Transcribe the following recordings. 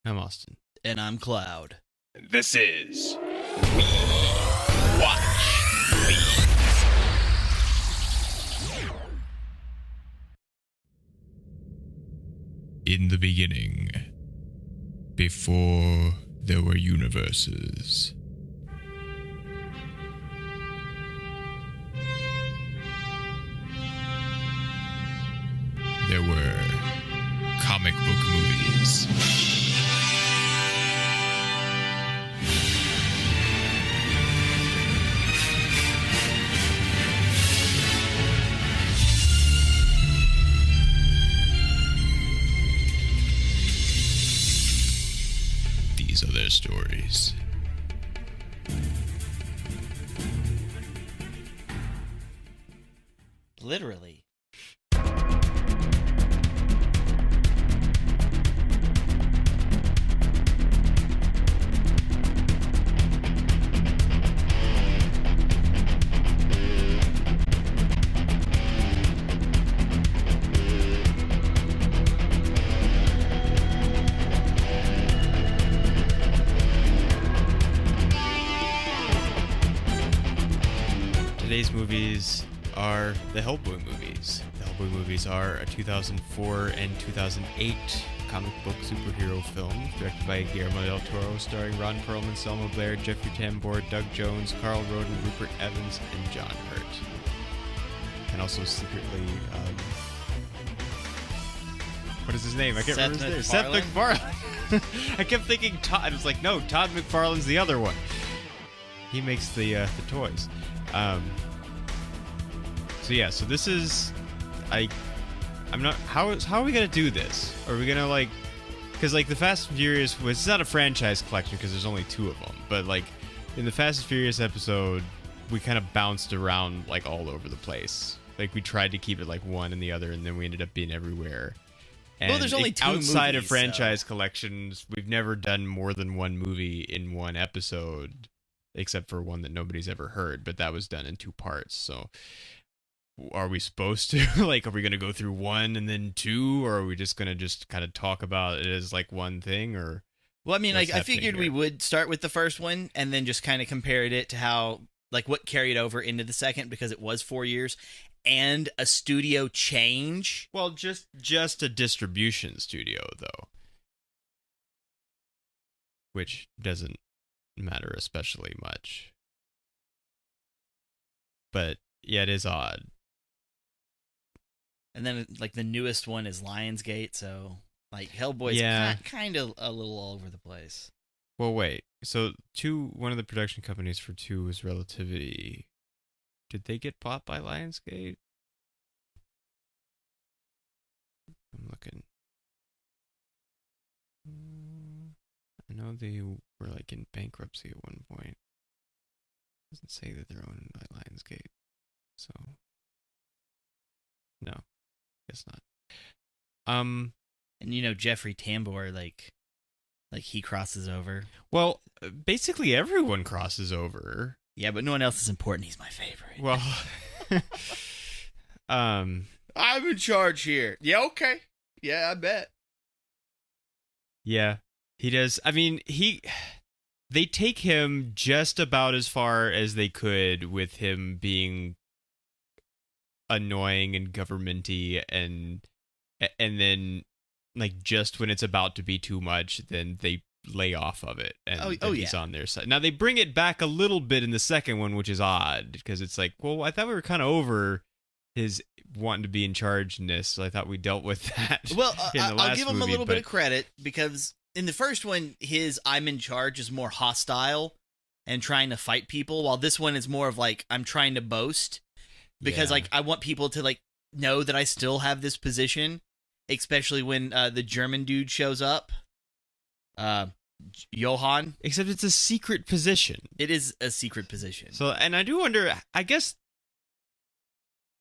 I'm Austin. And I'm Cloud. This is We Watch Movies. In the beginning, before there were universes, there were comic book movies. These are their stories. Literally. Today's movies are the Hellboy movies. The Hellboy movies are a 2004 and 2008 comic book superhero film directed by Guillermo del Toro, starring Ron Perlman, Selma Blair, Jeffrey Tambor, Doug Jones, Carl Roden, Rupert Evans, and John Hurt. And also secretly, what is his name? I can't remember his name. Seth MacFarlane. I kept thinking Todd. I was like, no, Todd McFarlane's the other one. He makes the toys. So this is, I'm not, how are we gonna do this? Are we gonna because the Fast and Furious was, it's not a franchise collection because there's only 2 of them, but in the Fast and Furious episode, we kind of bounced around all over the place. We tried to keep it one and the other, and then we ended up being everywhere. And well, there's only 2 outside movies, of franchise collections, we've never done more than 1 movie in 1 episode, except for one that nobody's ever heard, but that was done in 2 parts. So are we supposed to are we going to go through 1 and then 2, or are we just going to kind of talk about it as one thing? Or well, I mean, I figured we would start with the first one and then just kind of compared it to how what carried over into the second, because it was 4 years and a studio change. Well, just a distribution studio though, which doesn't matter especially much. But yeah, it is odd. And then the newest one is Lionsgate, so Hellboy's kind of a little all over the place. Well, wait. So one of the production companies for 2 was Relativity. Did they get bought by Lionsgate? I'm looking. I know they were in bankruptcy at one point. It doesn't say that they're owned by Lionsgate. So no, guess not. And Jeffrey Tambor, he crosses over. Well, basically everyone crosses over. Yeah, but no one else is important. He's my favorite. Well, I'm in charge here. Yeah, okay. Yeah, I bet. Yeah, he does. I mean, they take him just about as far as they could with him being annoying and governmenty, and then just when it's about to be too much, then they lay off of it, and he's on their side. Now they bring it back a little bit in the second one, which is odd because it's well, I thought we were kind of over his wanting to be in charge-ness, so I thought we dealt with that. Well, I'll give him a little bit of credit, because in the first one, his I'm in charge is more hostile and trying to fight people, while this one is more of I'm trying to boast, because I want people to know that I still have this position, especially when the German dude shows up. Johann. Except it's a secret position. It is a secret position. So, and I do wonder, I guess,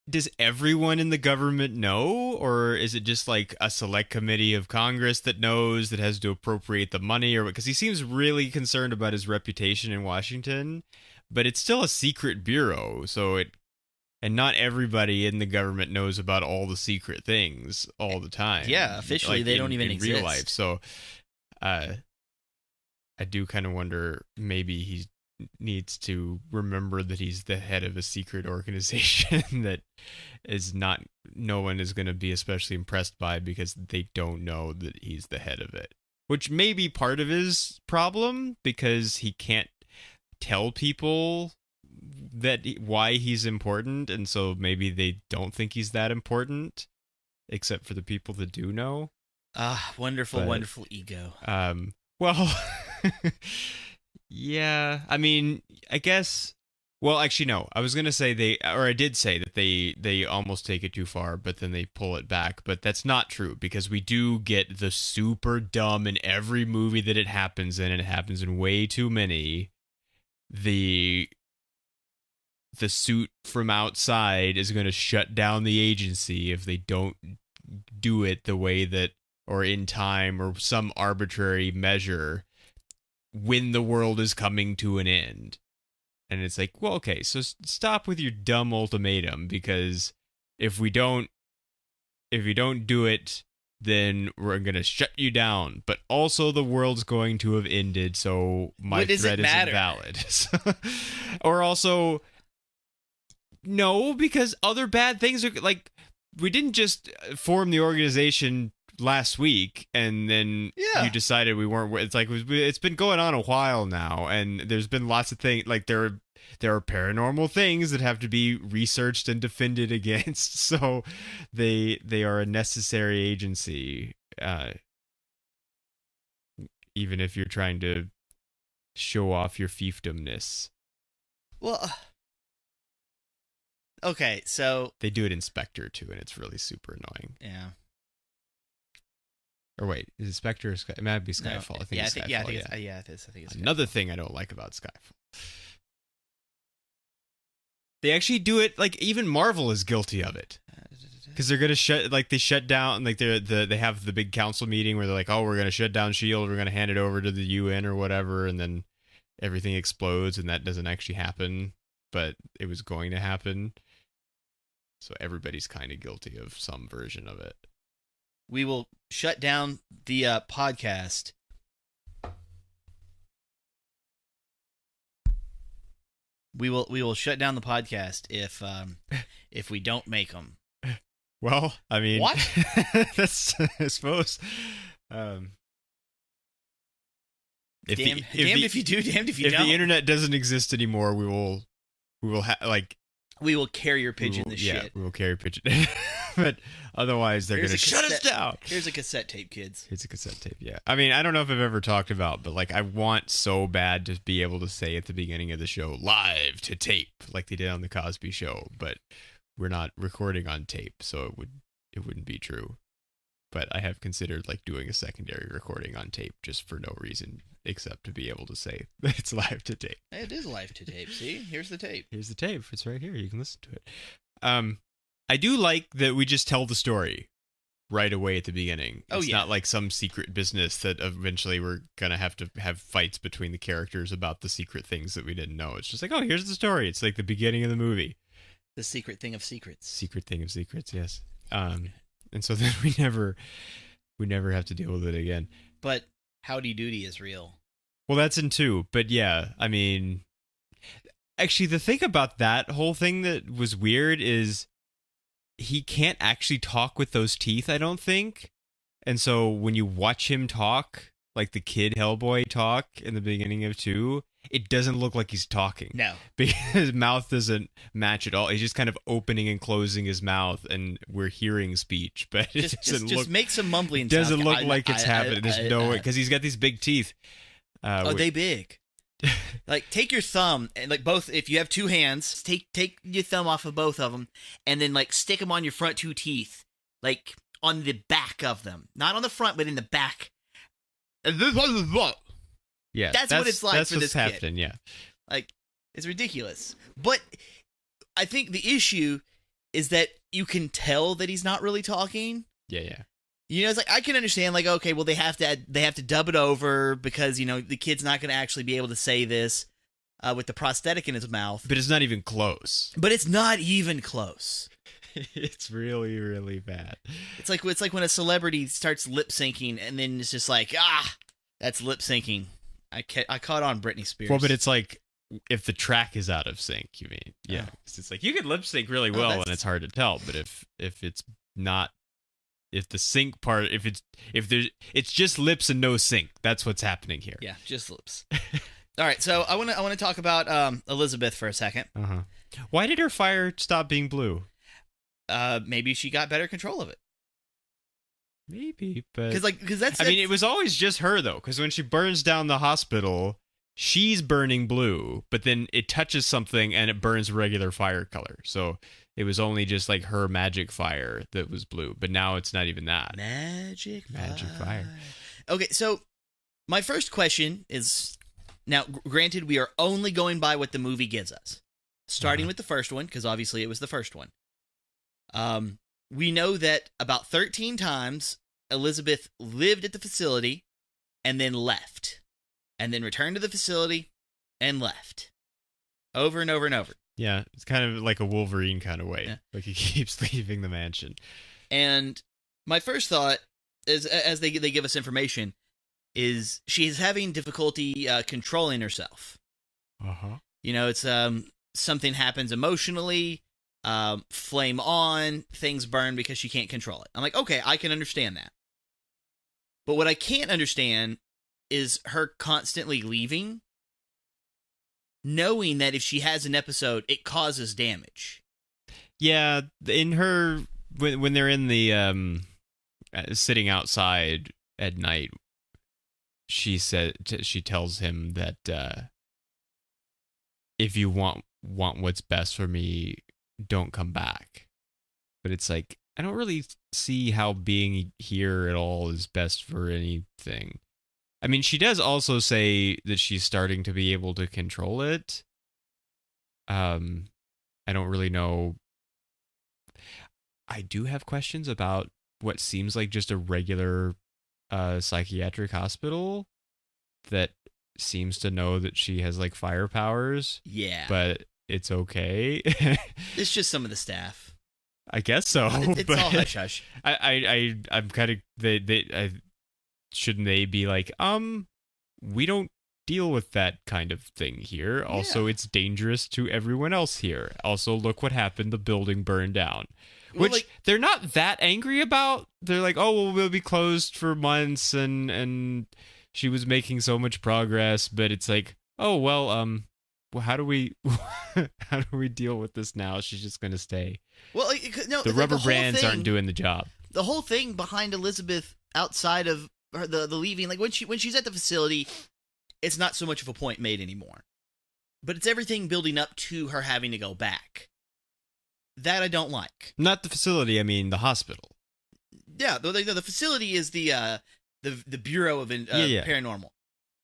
does everyone in the government know, or is it just a select committee of Congress that knows, that has to appropriate the money? Or because he seems really concerned about his reputation in Washington, but it's still a secret bureau, and not everybody in the government knows about all the secret things all the time. Yeah, officially they don't even exist. In real life. So I do kind of wonder maybe he needs to remember that he's the head of a secret organization that is not, no one is going to be especially impressed by because they don't know that he's the head of it, which may be part of his problem because he can't tell people that why he's important, and so maybe they don't think he's that important except for the people that do know. Wonderful ego. Well, yeah, I mean, I guess, well, actually, no, I was going to say I did say that they almost take it too far, but then they pull it back, but that's not true, because we do get the super dumb in every movie that it happens in, and it happens in way too many. The suit from outside is going to shut down the agency if they don't do it the way that, or in time, or some arbitrary measure when the world is coming to an end. And it's like, well, okay, so stop with your dumb ultimatum, because if you don't do it, then we're going to shut you down. But also the world's going to have ended, so my threat isn't valid. Or also, no, because other bad things are, like, we didn't just form the organization last week and then you decided we weren't. It's like it's been going on a while now, and there's been lots of things, like there are paranormal things that have to be researched and defended against, so they are a necessary agency, even if you're trying to show off your fiefdomness. Well, okay, so they do it in Spectre too, and it's really super annoying. Yeah. Or wait, is it Spectre or Sky? It might be Skyfall. No, I think it's Skyfall. I think it's another thing I don't like about Skyfall. They actually do it, like, even Marvel is guilty of it. Because they're going to they shut down, like, they have the big council meeting where they're like, oh, we're going to shut down S.H.I.E.L.D., we're going to hand it over to the UN or whatever, and then everything explodes, and that doesn't actually happen, but it was going to happen. So everybody's kind of guilty of some version of it. We will shut down the podcast. We will shut down the podcast if we don't make them. Well, I mean, what? That's, I suppose. If you do, damned if you don't. If the internet doesn't exist anymore, we will we will carrier pigeon the shit. Yeah, we will carrier pigeon. But otherwise, they're going to shut us down. Here's a cassette tape, kids. Here's a cassette tape, yeah. I mean, I don't know if I've ever talked about, but, like, I want so bad to be able to say at the beginning of the show, live to tape, like they did on The Cosby Show, but we're not recording on tape, so it wouldn't be true. But I have considered, like, doing a secondary recording on tape just for no reason except to be able to say that it's live to tape. It is live to tape. See? Here's the tape. Here's the tape. It's right here. You can listen to it. I do like that we just tell the story right away at the beginning. It's not like some secret business that eventually we're going to have fights between the characters about the secret things that we didn't know. It's just like, oh, here's the story. It's like the beginning of the movie. The secret thing of secrets. Secret thing of secrets, yes. And so then we never have to deal with it again. But Howdy Doody is real. Well, that's in 2. But yeah, I mean, actually, the thing about that whole thing that was weird is he can't actually talk with those teeth, I don't think. And so when you watch him talk, like the kid Hellboy talk in the beginning of 2, it doesn't look like he's talking. No. Because his mouth doesn't match at all. He's just kind of opening and closing his mouth, and we're hearing speech, but it doesn't look... Just make some mumbling sound. Doesn't look like like it's happening. There's no way, because he's got these big teeth. They big. Like, take your thumb, and, like, both, if you have 2 hands, take your thumb off of both of them, and then, like, stick them on your front 2 teeth. Like, on the back of them. Not on the front, but in the back. Yeah, that's what it's like for this kid. That's what's happening, yeah. Like, it's ridiculous. But I think the issue is that you can tell that he's not really talking. Yeah. You know, it's like, I can understand, like, okay, well, they have to dub it over because, you know, the kid's not going to actually be able to say this with the prosthetic in his mouth. But it's not even close. It's really, really bad. It's like when a celebrity starts lip syncing and then it's just like, That's lip syncing. I caught on Britney Spears. Well, but it's like if the track is out of sync, you mean? Yeah. Oh. It's like you can lip sync really well and it's hard to tell, but if it's not, if the sync part, if it's just lips and no sync, that's what's happening here. Yeah, just lips. All right, so I want to talk about Elizabeth for a second. Uh-huh. Why did her fire stop being blue? Maybe she got better control of it. Maybe, but because that's. I mean, it was always just her though. Because when she burns down the hospital, she's burning blue, but then it touches something and it burns regular fire color. So it was only just like her magic fire that was blue. But now it's not even that. Magic fire. Okay, so my first question is, now granted we are only going by what the movie gives us, starting with the first one because obviously it was the first one. We know that about 13 times Elizabeth lived at the facility and then left, and then returned to the facility and left, over and over and over. Yeah, it's kind of like a Wolverine kind of way. Yeah. Like he keeps leaving the mansion. And my first thought is, as they give us information, is she's having difficulty controlling herself. Uh-huh. You know, it's something happens emotionally, flame on, things burn because she can't control it. I'm like, okay, I can understand that. But what I can't understand is her constantly leaving, knowing that if she has an episode, it causes damage. Yeah, in her, when they're in the sitting outside at night, she tells him that if you want what's best for me, don't come back. But it's like, I don't really see how being here at all is best for anything. I mean, she does also say that she's starting to be able to control it. I don't really know. I do have questions about what seems like just a regular psychiatric hospital that seems to know that she has like fire powers. Yeah. But it's okay. It's just some of the staff. I guess so. It's all hush hush. I'm kind of shouldn't they be like, we don't deal with that kind of thing here. Also, it's dangerous to everyone else here. Also, look what happened. The building burned down. Well, Which they're not that angry about. They're like, oh, well, we'll be closed for months, and she was making so much progress. But it's like, oh, well, how do we deal with this now? She's just gonna stay. Well, no, the rubber bands aren't doing the job. The whole thing behind Elizabeth, outside of her, the leaving, like when she's at the facility, it's not so much of a point made anymore. But it's everything building up to her having to go back. That I don't like. Not the facility, I mean the hospital. Yeah, the facility is the Bureau of Paranormal.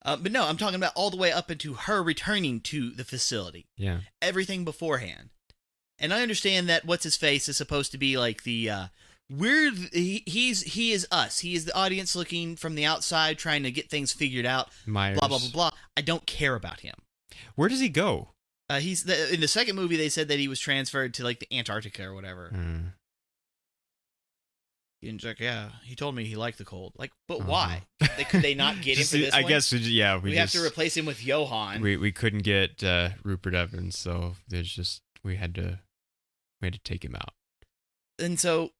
But no, I'm talking about all the way up into her returning to the facility. Yeah. Everything beforehand. And I understand that what's-his-face is supposed to be like the... he is us. He is the audience looking from the outside, trying to get things figured out. Myers. Blah, blah, blah, blah. I don't care about him. Where does he go? In the second movie, they said that he was transferred to like the Antarctica or whatever. Mm. And like, yeah, he told me he liked the cold. Like, but why? Could they not get him for this I one? guess, yeah. We have to replace him with Johan. We couldn't get Rupert Evans, so we had to take him out. And so,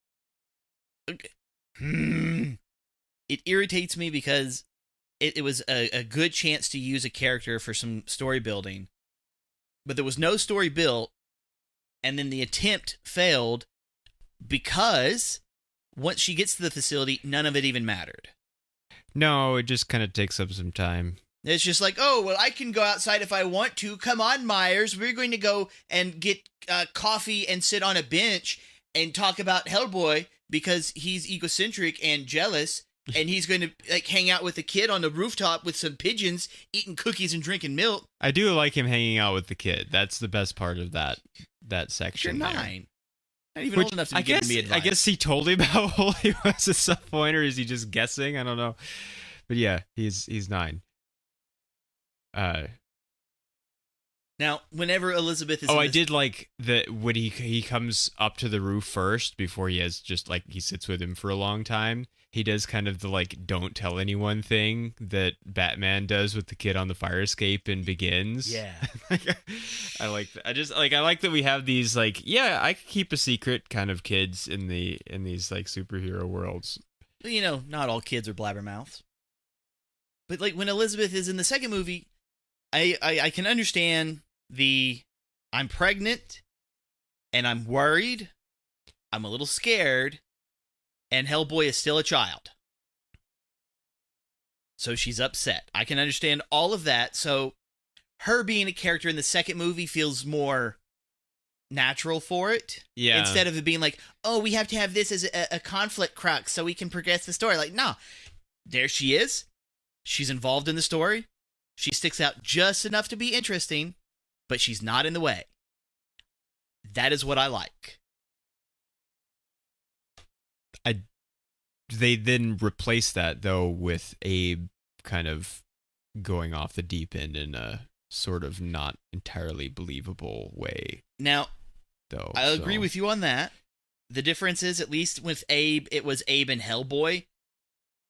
it irritates me because it was a good chance to use a character for some story building, but there was no story built, and then the attempt failed because once she gets to the facility, none of it even mattered. No, it just kind of takes up some time. It's just like, oh, well, I can go outside if I want to. Come on, Myers. We're going to go and get coffee and sit on a bench and talk about Hellboy because he's egocentric and jealous, and he's going to like hang out with a kid on the rooftop with some pigeons, eating cookies and drinking milk. I do like him hanging out with the kid. That's the best part of that section. You're 9. Not even old enough to be giving me advice. I guess he told him how old he was at some point, or is he just guessing? I don't know. But yeah, he's 9. Now, whenever Elizabeth is... I did like that when he comes up to the roof first before he has just like he sits with him for a long time. He does kind of the like don't tell anyone thing that Batman does with the kid on the fire escape and Begins. Yeah. I like that. I like that we have these like, yeah, I could keep a secret kind of kids in these like superhero worlds. You know, not all kids are blabbermouths. But like when Elizabeth is in the second movie, I can understand I'm pregnant and I'm worried, I'm a little scared, and Hellboy is still a child. So she's upset. I can understand all of that. So her being a character in the second movie feels more natural for it. Yeah. Instead of it being like, oh, we have to have this as a conflict crux so we can progress the story. Like, no. There she is. She's involved in the story. She sticks out just enough to be interesting, but she's not in the way. That is what I like. They then replace that, though, with Abe kind of going off the deep end in a sort of not entirely believable way. Now, though, I agree with you on that. The difference is, at least with Abe, it was Abe and Hellboy,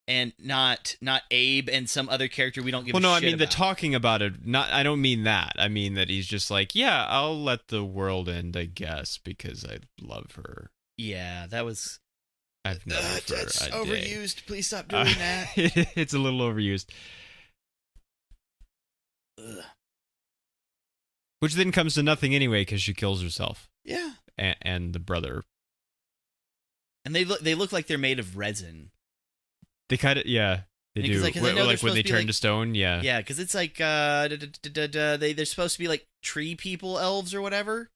and not Abe and some other character we don't give a shit about. Well, no, I mean, the talking about it, I don't mean that. I mean that he's just like, yeah, I'll let the world end, I guess, because I love her. Yeah, that was... I've known her for that's a overused. Day. Please stop doing that. It's a little overused. Ugh. Which then comes to nothing anyway, because she kills herself. Yeah. And the brother. And they look like they're made of resin. They kind of, yeah, they do. Like when they turn to stone, yeah. Yeah, because it's like, they're supposed to be like tree people, elves or whatever.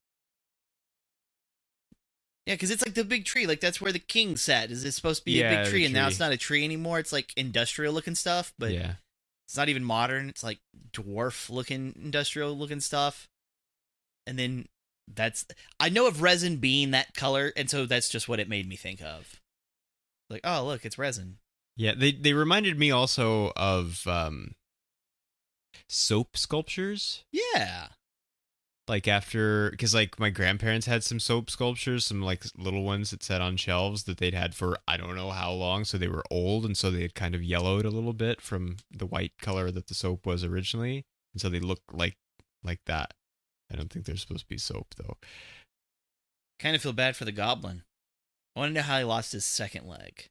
Yeah, because it's like the big tree. Like, that's where the king sat. It's supposed to be a big tree, and now it's not a tree anymore. It's like industrial-looking stuff, but it's not even modern. It's like dwarf-looking, industrial-looking stuff. And then I know of resin being that color, and so that's just what it made me think of. Like, oh, look, it's resin. Yeah, they reminded me also of soap sculptures. Yeah. Like because like my grandparents had some soap sculptures, some like little ones that sat on shelves that they'd had for I don't know how long, so they were old, and so they had kind of yellowed a little bit from the white color that the soap was originally, and so they look like that. I don't think they're supposed to be soap though. Kind of feel bad for the goblin. I want to know how he lost his second leg.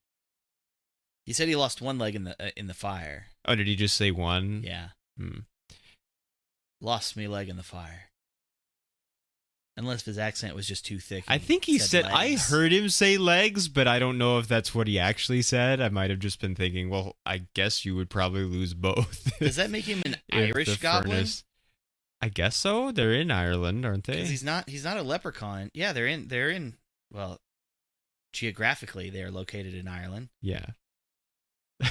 He said he lost one leg in the fire. Oh, did he just say one? Yeah. Lost me leg in the fire. Unless his accent was just too thick. I think he said I heard him say legs, but I don't know if that's what he actually said. I might have just been thinking, well, I guess you would probably lose both. Does that make him an Irish goblin? I guess so. They're in Ireland, aren't they? Because he's not a leprechaun. Yeah, they're in well, geographically they're located in Ireland. Yeah.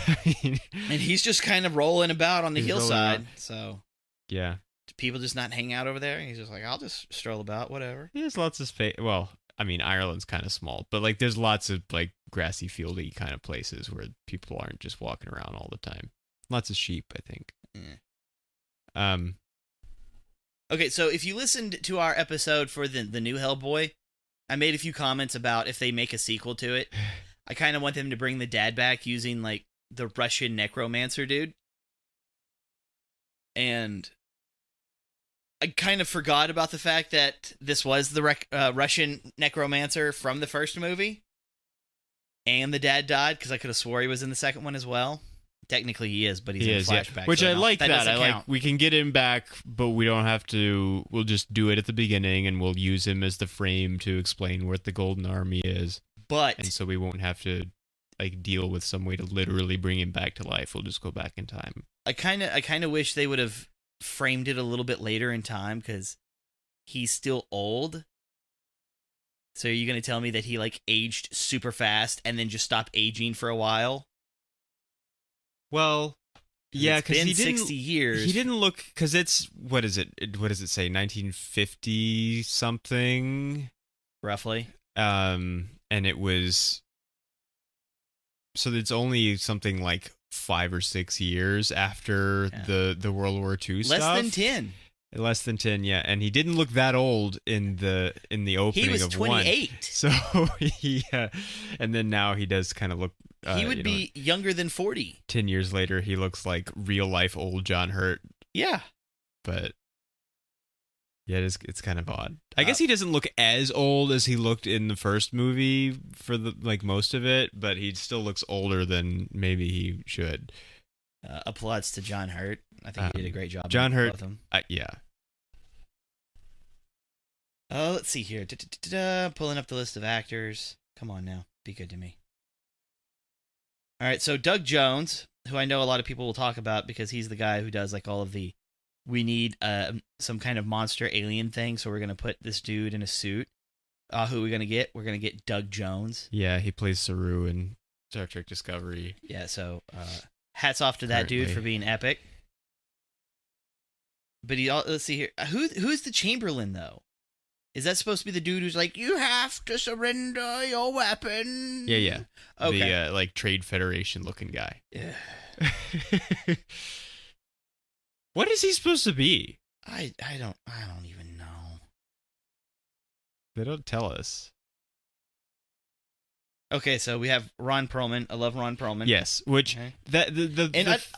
And he's just kind of rolling about on the hillside. So yeah. Do people just not hang out over there? He's just like, I'll just stroll about, whatever. There's lots of space. Well, I mean, Ireland's kind of small, but like there's lots of like grassy fieldy kind of places where people aren't just walking around all the time. Lots of sheep, I think. Yeah. Okay, so if you listened to our episode for the new Hellboy, I made a few comments about if they make a sequel to it. I kind of want them to bring the dad back using like the Russian necromancer dude. And I kind of forgot about the fact that this was the Russian necromancer from the first movie. And the dad died, because I could have swore he was in the second one as well. Technically he is, but he's in flashback. Yeah. Which so I like that. I like we can get him back, but we don't have to. We'll just do it at the beginning, and we'll use him as the frame to explain what the Golden Army is. And so we won't have to like deal with some way to literally bring him back to life. We'll just go back in time. I kind of wish they would have framed it a little bit later in time, because he's still old. So are you going to tell me that he like aged super fast and then just stopped aging for a while? Well, yeah, because he didn't. 60 years. He didn't look, because it's what is it? What does it say? 1950 something, roughly. And it was. So it's only something like 5 or 6 years after the World War II stuff. Less than 10. Less than 10, yeah, and he didn't look that old in the opening. He was of 28. 1. So he, and then now he does kind of look. He would be younger than 40. 10 years later, he looks like real life old John Hurt. Yeah, but yeah, it's kind of odd. I guess he doesn't look as old as he looked in the first movie for the most of it, but he still looks older than maybe he should. Applauds to John Hurt. I think he did a great job. John Hurt, both of them. yeah. Oh, let's see here. Pulling up the list of actors. Come on now, be good to me. All right, so Doug Jones, who I know a lot of people will talk about because he's the guy who does like all of the, we need some kind of monster alien thing, so we're gonna put this dude in a suit. Who are we gonna get? We're gonna get Doug Jones. Yeah, he plays Saru in Star Trek Discovery. Yeah, so hats off to that dude for being epic. But let's see here. Who's the Chamberlain though? Is that supposed to be the dude who's like, you have to surrender your weapon? Yeah. Okay. The like Trade Federation looking guy. Yeah. What is he supposed to be? I don't even know. They don't tell us. Okay, so we have Ron Perlman. I love Ron Perlman. Yes, which I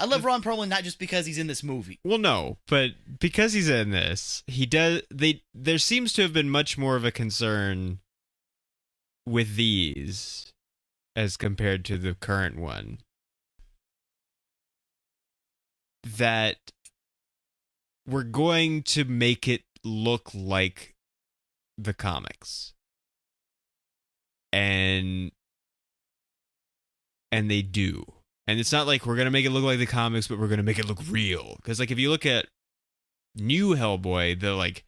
love Ron Perlman not just because he's in this movie. Well, no, but because he's in this, he does. There seems to have been much more of a concern with these as compared to the current one. That we're going to make it look like the comics. And they do. And it's not like we're going to make it look like the comics, but we're going to make it look real. Because, like, if you look at new Hellboy, the, like,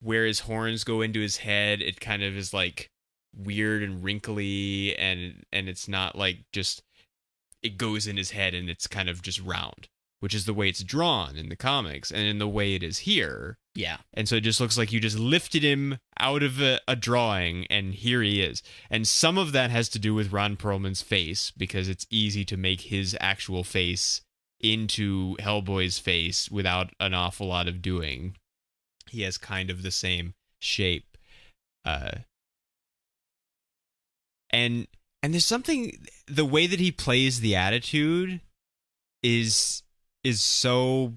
where his horns go into his head, it kind of is, like, weird and wrinkly, and it's not, like, just, it goes in his head and it's kind of just round, which is the way it's drawn in the comics and in the way it is here. Yeah. And so it just looks like you just lifted him out of a drawing, and here he is. And some of that has to do with Ron Perlman's face, because it's easy to make his actual face into Hellboy's face without an awful lot of doing. He has kind of the same shape. And there's something, the way that he plays the attitude is so...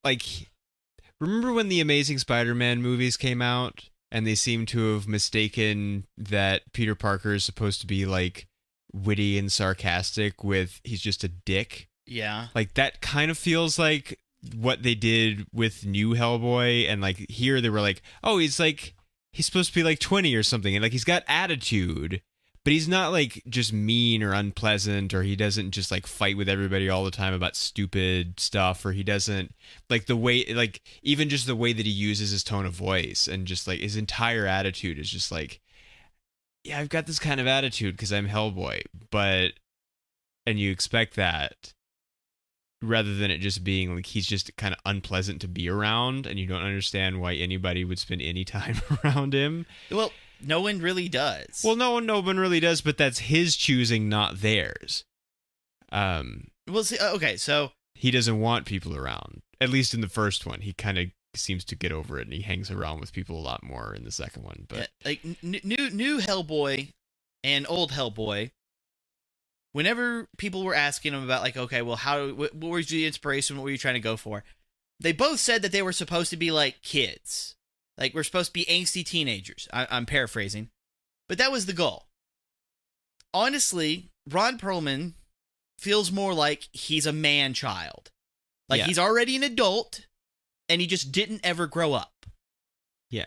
Like, remember when the Amazing Spider-Man movies came out and they seem to have mistaken that Peter Parker is supposed to be, like, witty and sarcastic with he's just a dick? Yeah. Like, that kind of feels like what they did with new Hellboy, and, like, here they were like, oh, he's supposed to be, like, 20 or something, and, like, he's got attitude, but he's not, like, just mean or unpleasant, or he doesn't just, like, fight with everybody all the time about stupid stuff, or he doesn't, like, the way, like, even just the way that he uses his tone of voice, and just, like, his entire attitude is just, like, yeah, I've got this kind of attitude because I'm Hellboy, and you expect that, rather than it just being, like, he's just kind of unpleasant to be around, and you don't understand why anybody would spend any time around him. Well, no one really does. Well, no one really does, but that's his choosing, not theirs. Well, see, okay, so he doesn't want people around. At least in the first one, he kind of seems to get over it, and he hangs around with people a lot more in the second one. But like new Hellboy and old Hellboy, whenever people were asking him about, like, okay, well, what was the inspiration? What were you trying to go for? They both said that they were supposed to be like kids. Like, we're supposed to be angsty teenagers. I'm paraphrasing. But that was the goal. Honestly, Ron Perlman feels more like he's a man-child. Like, he's already an adult, and he just didn't ever grow up. Yeah.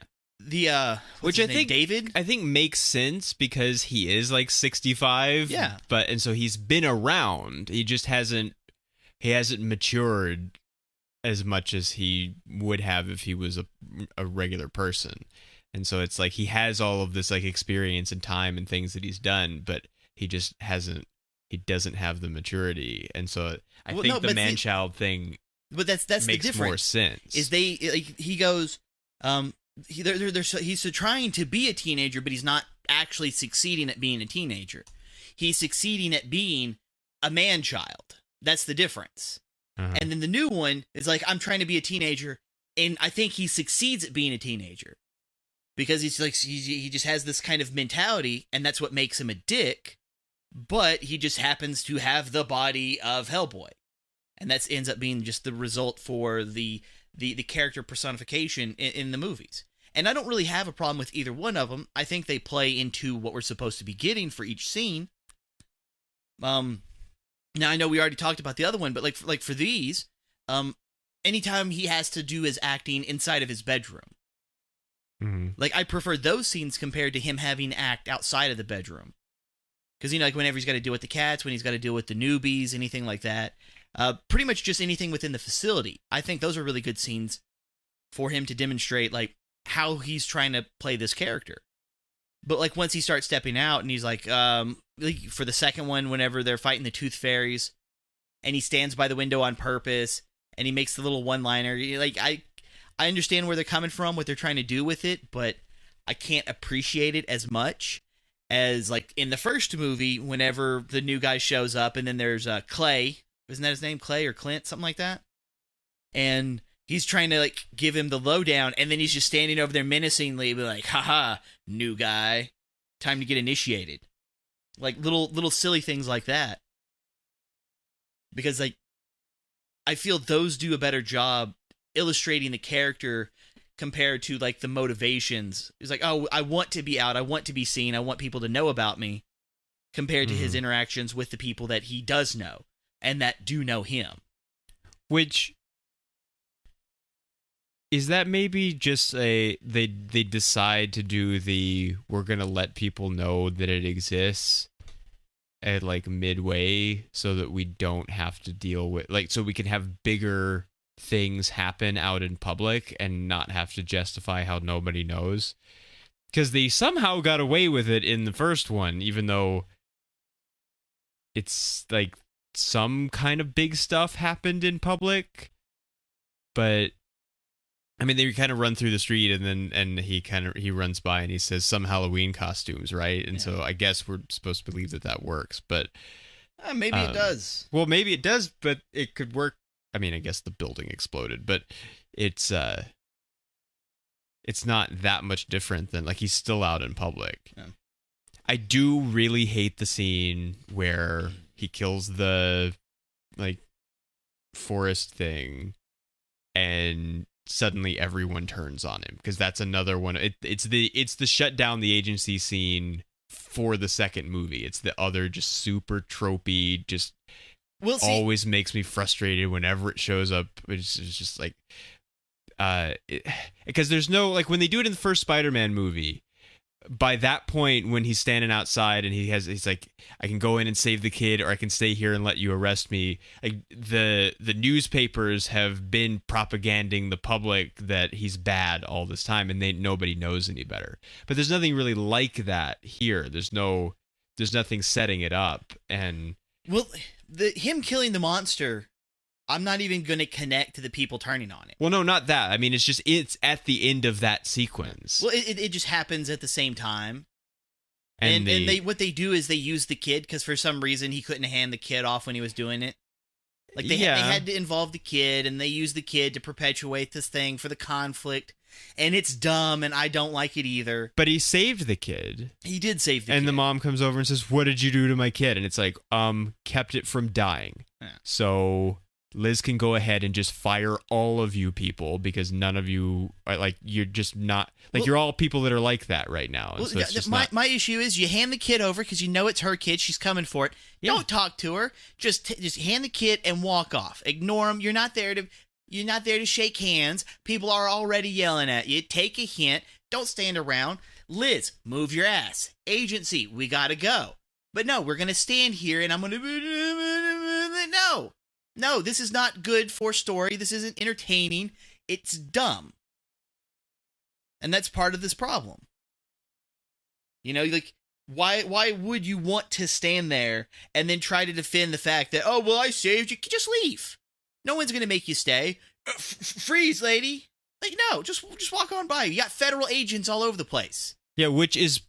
Which I think David? I think makes sense, because he is, like, 65. Yeah. And so he's been around. He just hasn't matured as much as he would have if he was a regular person. And so it's like he has all of this, like, experience and time and things that he's done, but he just doesn't have the maturity. And so I think the man-child thing, but that's makes the difference. More sense. Is he goes he's trying to be a teenager, but he's not actually succeeding at being a teenager. He's succeeding at being a man-child. That's the difference. And then the new one is like, I'm trying to be a teenager, and I think he succeeds at being a teenager because he's like he just has this kind of mentality, and that's what makes him a dick. But he just happens to have the body of Hellboy, and that ends up being just the result for the character personification in the movies. And I don't really have a problem with either one of them. I think they play into what we're supposed to be getting for each scene. Now, I know we already talked about the other one, but like for these, anytime he has to do his acting inside of his bedroom, like I prefer those scenes compared to him having to act outside of the bedroom. Because, like whenever he's got to deal with the cats, when he's got to deal with the newbies, anything like that, pretty much just anything within the facility. I think those are really good scenes for him to demonstrate, like, how he's trying to play this character. But, like, once he starts stepping out and he's like for the second one, whenever they're fighting the Tooth Fairies, and he stands by the window on purpose, and he makes the little one-liner, like, I understand where they're coming from, what they're trying to do with it, but I can't appreciate it as much as, like, in the first movie, whenever the new guy shows up, and then there's Clay. Isn't that his name? Clay or Clint? Something like that? And he's trying to, like, give him the lowdown, and then he's just standing over there menacingly, be like, haha, new guy, time to get initiated. Like, little silly things like that. Because, like, I feel those do a better job illustrating the character compared to, like, the motivations. It's like, oh, I want to be out, I want to be seen, I want people to know about me, compared to his interactions with the people that he does know, and that do know him. Which... is that maybe just they decide to do we're going to let people know that it exists at, like, midway, so that we don't have to deal with, like, so we can have bigger things happen out in public and not have to justify how nobody knows? Because they somehow got away with it in the first one, even though it's like some kind of big stuff happened in public. But I mean, they kind of run through the street, and he runs by and he says some Halloween costumes, right? And so I guess we're supposed to believe that works, but maybe it does. Well, maybe it does, but it could work. I mean, I guess the building exploded, but it's not that much different than, like, he's still out in public. Yeah. I do really hate the scene where he kills the, like, forest thing, and suddenly everyone turns on him, because that's another one. It's the shut down the agency scene for the second movie. It's the other just super tropey, just always makes me frustrated whenever it shows up. It's just like, because there's no, like, when they do it in the first Spider-Man movie, by that point when he's standing outside and he's like, I can go in and save the kid, or I can stay here and let you arrest me. Like, the newspapers have been propaganding the public that he's bad all this time, and nobody knows any better. But there's nothing really like that here. There's nothing setting it up. And him killing the monster, I'm not even going to connect to the people turning on it. Well, no, not that. I mean, it's at the end of that sequence. Well, it just happens at the same time. And what they do is they use the kid, because for some reason he couldn't hand the kid off when he was doing it. Like, they had to involve the kid, and they use the kid to perpetuate this thing for the conflict. And it's dumb, and I don't like it either. But he saved the kid. He did save the kid. And the mom comes over and says, what did you do to my kid? And it's like, kept it from dying. Yeah. So Liz can go ahead and just fire all of you people, because none of you are, like, you're just not, like, you're all people that are like that right now. And so it's just my issue is, you hand the kid over because you know it's her kid, she's coming for it. Yeah. Don't talk to her. Just hand the kid and walk off. Ignore him. You're not there to shake hands. People are already yelling at you. Take a hint. Don't stand around. Liz, move your ass. Agency, we gotta go. But no, we're gonna stand here, and I'm gonna No, this is not good for story. This isn't entertaining. It's dumb. And that's part of this problem. You know, like, why would you want to stand there and then try to defend the fact that, oh, well, I saved you. Just leave. No one's going to make you stay. Freeze, lady. Like, no, just walk on by. You got federal agents all over the place. Yeah, which is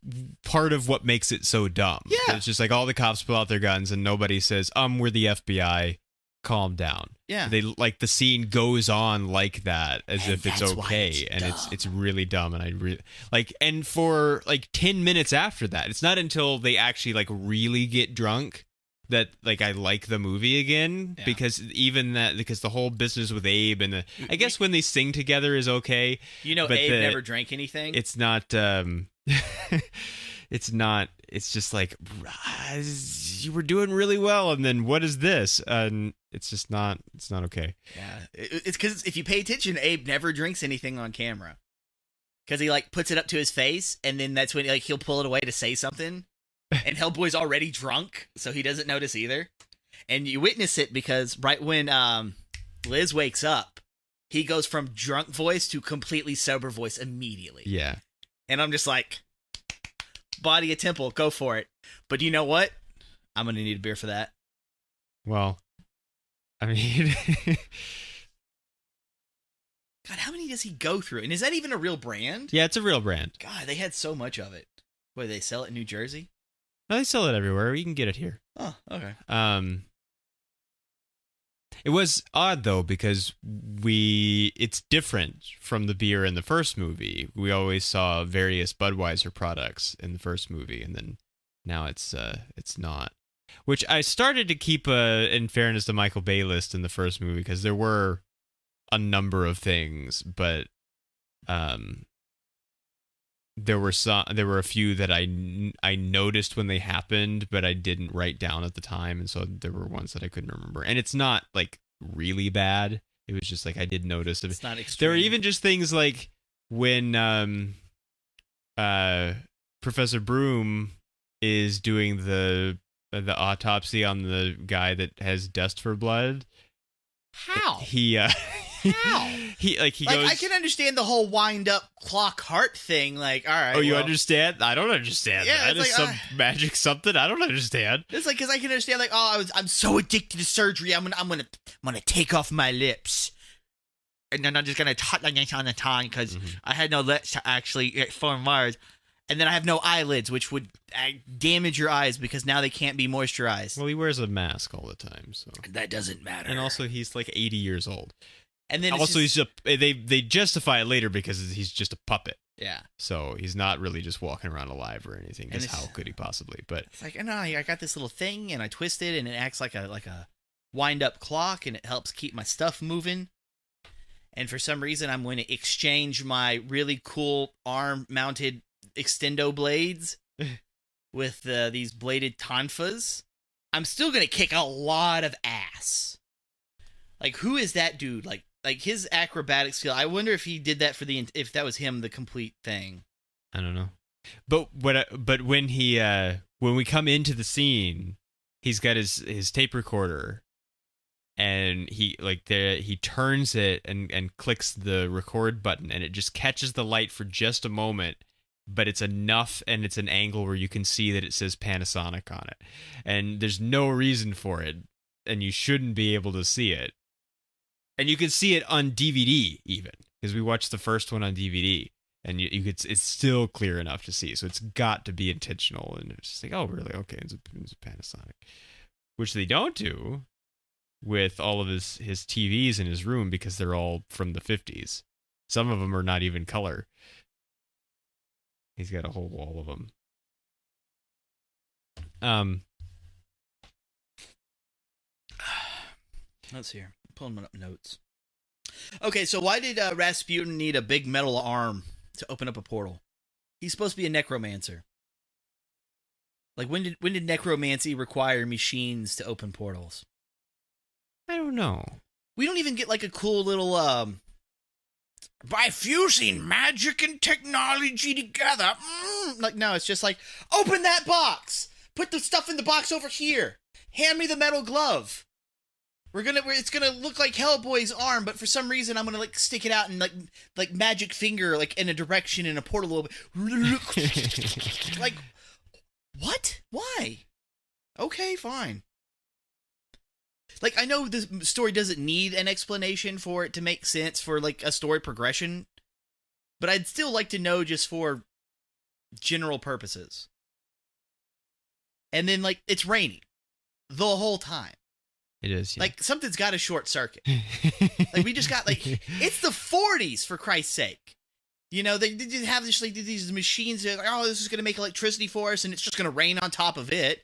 part of what makes it so dumb. Yeah. It's just like all the cops pull out their guns and nobody says, we're the FBI. calm down. Yeah. They like the scene goes on like that as And if it's that's why okay, it's and dumb. it's really dumb, and I really like. And for like 10 minutes after that, it's not until they actually like really get drunk that like I like the movie again, Yeah. because the whole business with Abe and I guess when they sing together is okay. Abe never drank anything. It's not. It's not. It's just like you were doing really well, and then what is this? And it's just not. It's not okay. Yeah, it's because if you pay attention, Abe never drinks anything on camera because he like puts it up to his face, and then that's when like he'll pull it away to say something, and Hellboy's already drunk, so he doesn't notice either. And you witness it because right when Liz wakes up, he goes from drunk voice to completely sober voice immediately. Yeah. And I'm just like, body a temple, go for it. But you know what? I'm gonna need a beer for that. Well, I mean, God, how many does he go through? And is that even a real brand? yeah, it's a real brand. God, they had so much of it. Wait, they sell it in New Jersey? No, they sell it everywhere. You can get it here. Oh, okay. It was odd though because it's different from the beer in the first movie. We always saw various Budweiser products in the first movie, and then now it's not. Which I started to keep in fairness to Michael Bay list in the first movie because there were a number of things, but there were a few that I noticed when they happened, but I didn't write down at the time, and so there were ones that I couldn't remember. And it's not like really bad. It was just like I did notice. It's not extreme. There were even just things like when Professor Broom is doing the autopsy on the guy that has dust for blood. How? How? He goes. I can understand the whole wind up clock heart thing. Like, all right. Oh, you well, understand? I don't understand. Yeah, That it's is like, some magic something. I don't understand. It's like because I can understand. Like, I'm so addicted to surgery. I'm gonna take off my lips, and then I'm just gonna touch on the tongue because I had no lips to actually form words, and then I have no eyelids, which would damage your eyes because now they can't be moisturized. Well, he wears a mask all the time, so That doesn't matter. and also he's like 80 years old. and then Also, they justify it later because he's just a puppet, yeah. so he's not really just walking around alive or anything. Because And it's- how could he possibly? But It's like, no, I got this little thing, and I twist it, and it acts like a wind-up clock, and it helps keep my stuff moving. And for some reason, I'm going to exchange my really cool arm-mounted extendo blades with these bladed tonfas. I'm still going to kick a lot of ass. Like, who is that dude? Like his acrobatic skill. I wonder if he did that if that was him, the complete thing. I don't know. But when we come into the scene, he's got his tape recorder, and he turns it and clicks the record button, and it just catches the light for just a moment, but it's enough, and it's an angle where you can see that it says Panasonic on it, and there's no reason for it, and you shouldn't be able to see it, and you can see it on DVD even because we watched the first one on DVD. And you could, it's still clear enough to see. So it's got to be intentional. And it's just like, oh, really? Okay, it's a Panasonic. Which they don't do with all of his TVs in his room because they're all from the 50s. Some of them are not even color. He's got a whole wall of them. Let's see here. Pulling up notes. Okay, so why did Rasputin need a big metal arm to open up a portal? He's supposed to be a necromancer. Like, when did necromancy require machines to open portals? I don't know. We don't even get like a cool little by fusing magic and technology together. Like, no, it's just like, open that box. Put the stuff in the box over here. Hand me the metal glove. It's gonna look like Hellboy's arm, but for some reason I'm gonna like stick it out and like magic finger like in a direction in a portal. Like, what? Why? Okay, fine. Like, I know the story doesn't need an explanation for it to make sense for like a story progression, but I'd still like to know just for general purposes. And then like it's raining the whole time. It is. Yeah. Like, something's got a short circuit. Like, we just got, like, it's the 40s, for Christ's sake. You know, they have this, like, these machines that are like, oh, this is going to make electricity for us, and it's just going to rain on top of it.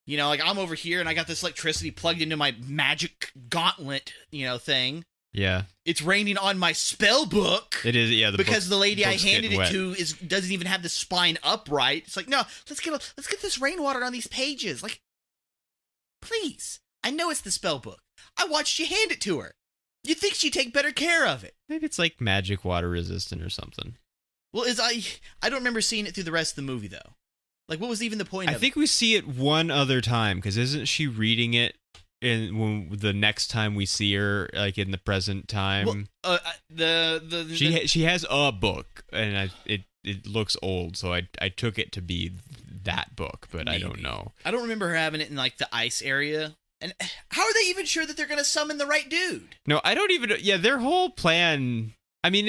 You know, like, I'm over here, and I got this electricity plugged into my magic gauntlet, you know, thing. Yeah. It's raining on my spell book. It is, yeah. Because the lady I handed it to doesn't even have the spine upright. It's like, no, let's get this rainwater on these pages. Like, please. I know it's the spell book. I watched you hand it to her. You'd think she'd take better care of it. Maybe it's like magic water resistant or something. Well, I don't remember seeing it through the rest of the movie, though. Like, what was even the point of it? I think we see it one other time, because isn't she reading it when the next time we see her, like in the present time? Well, she has a book, and it looks old, so I took it to be that book, but maybe. I don't know. I don't remember her having it in, like, the ice area. And how are they even sure that they're going to summon the right dude? No, I don't even... Yeah, their whole plan... I mean,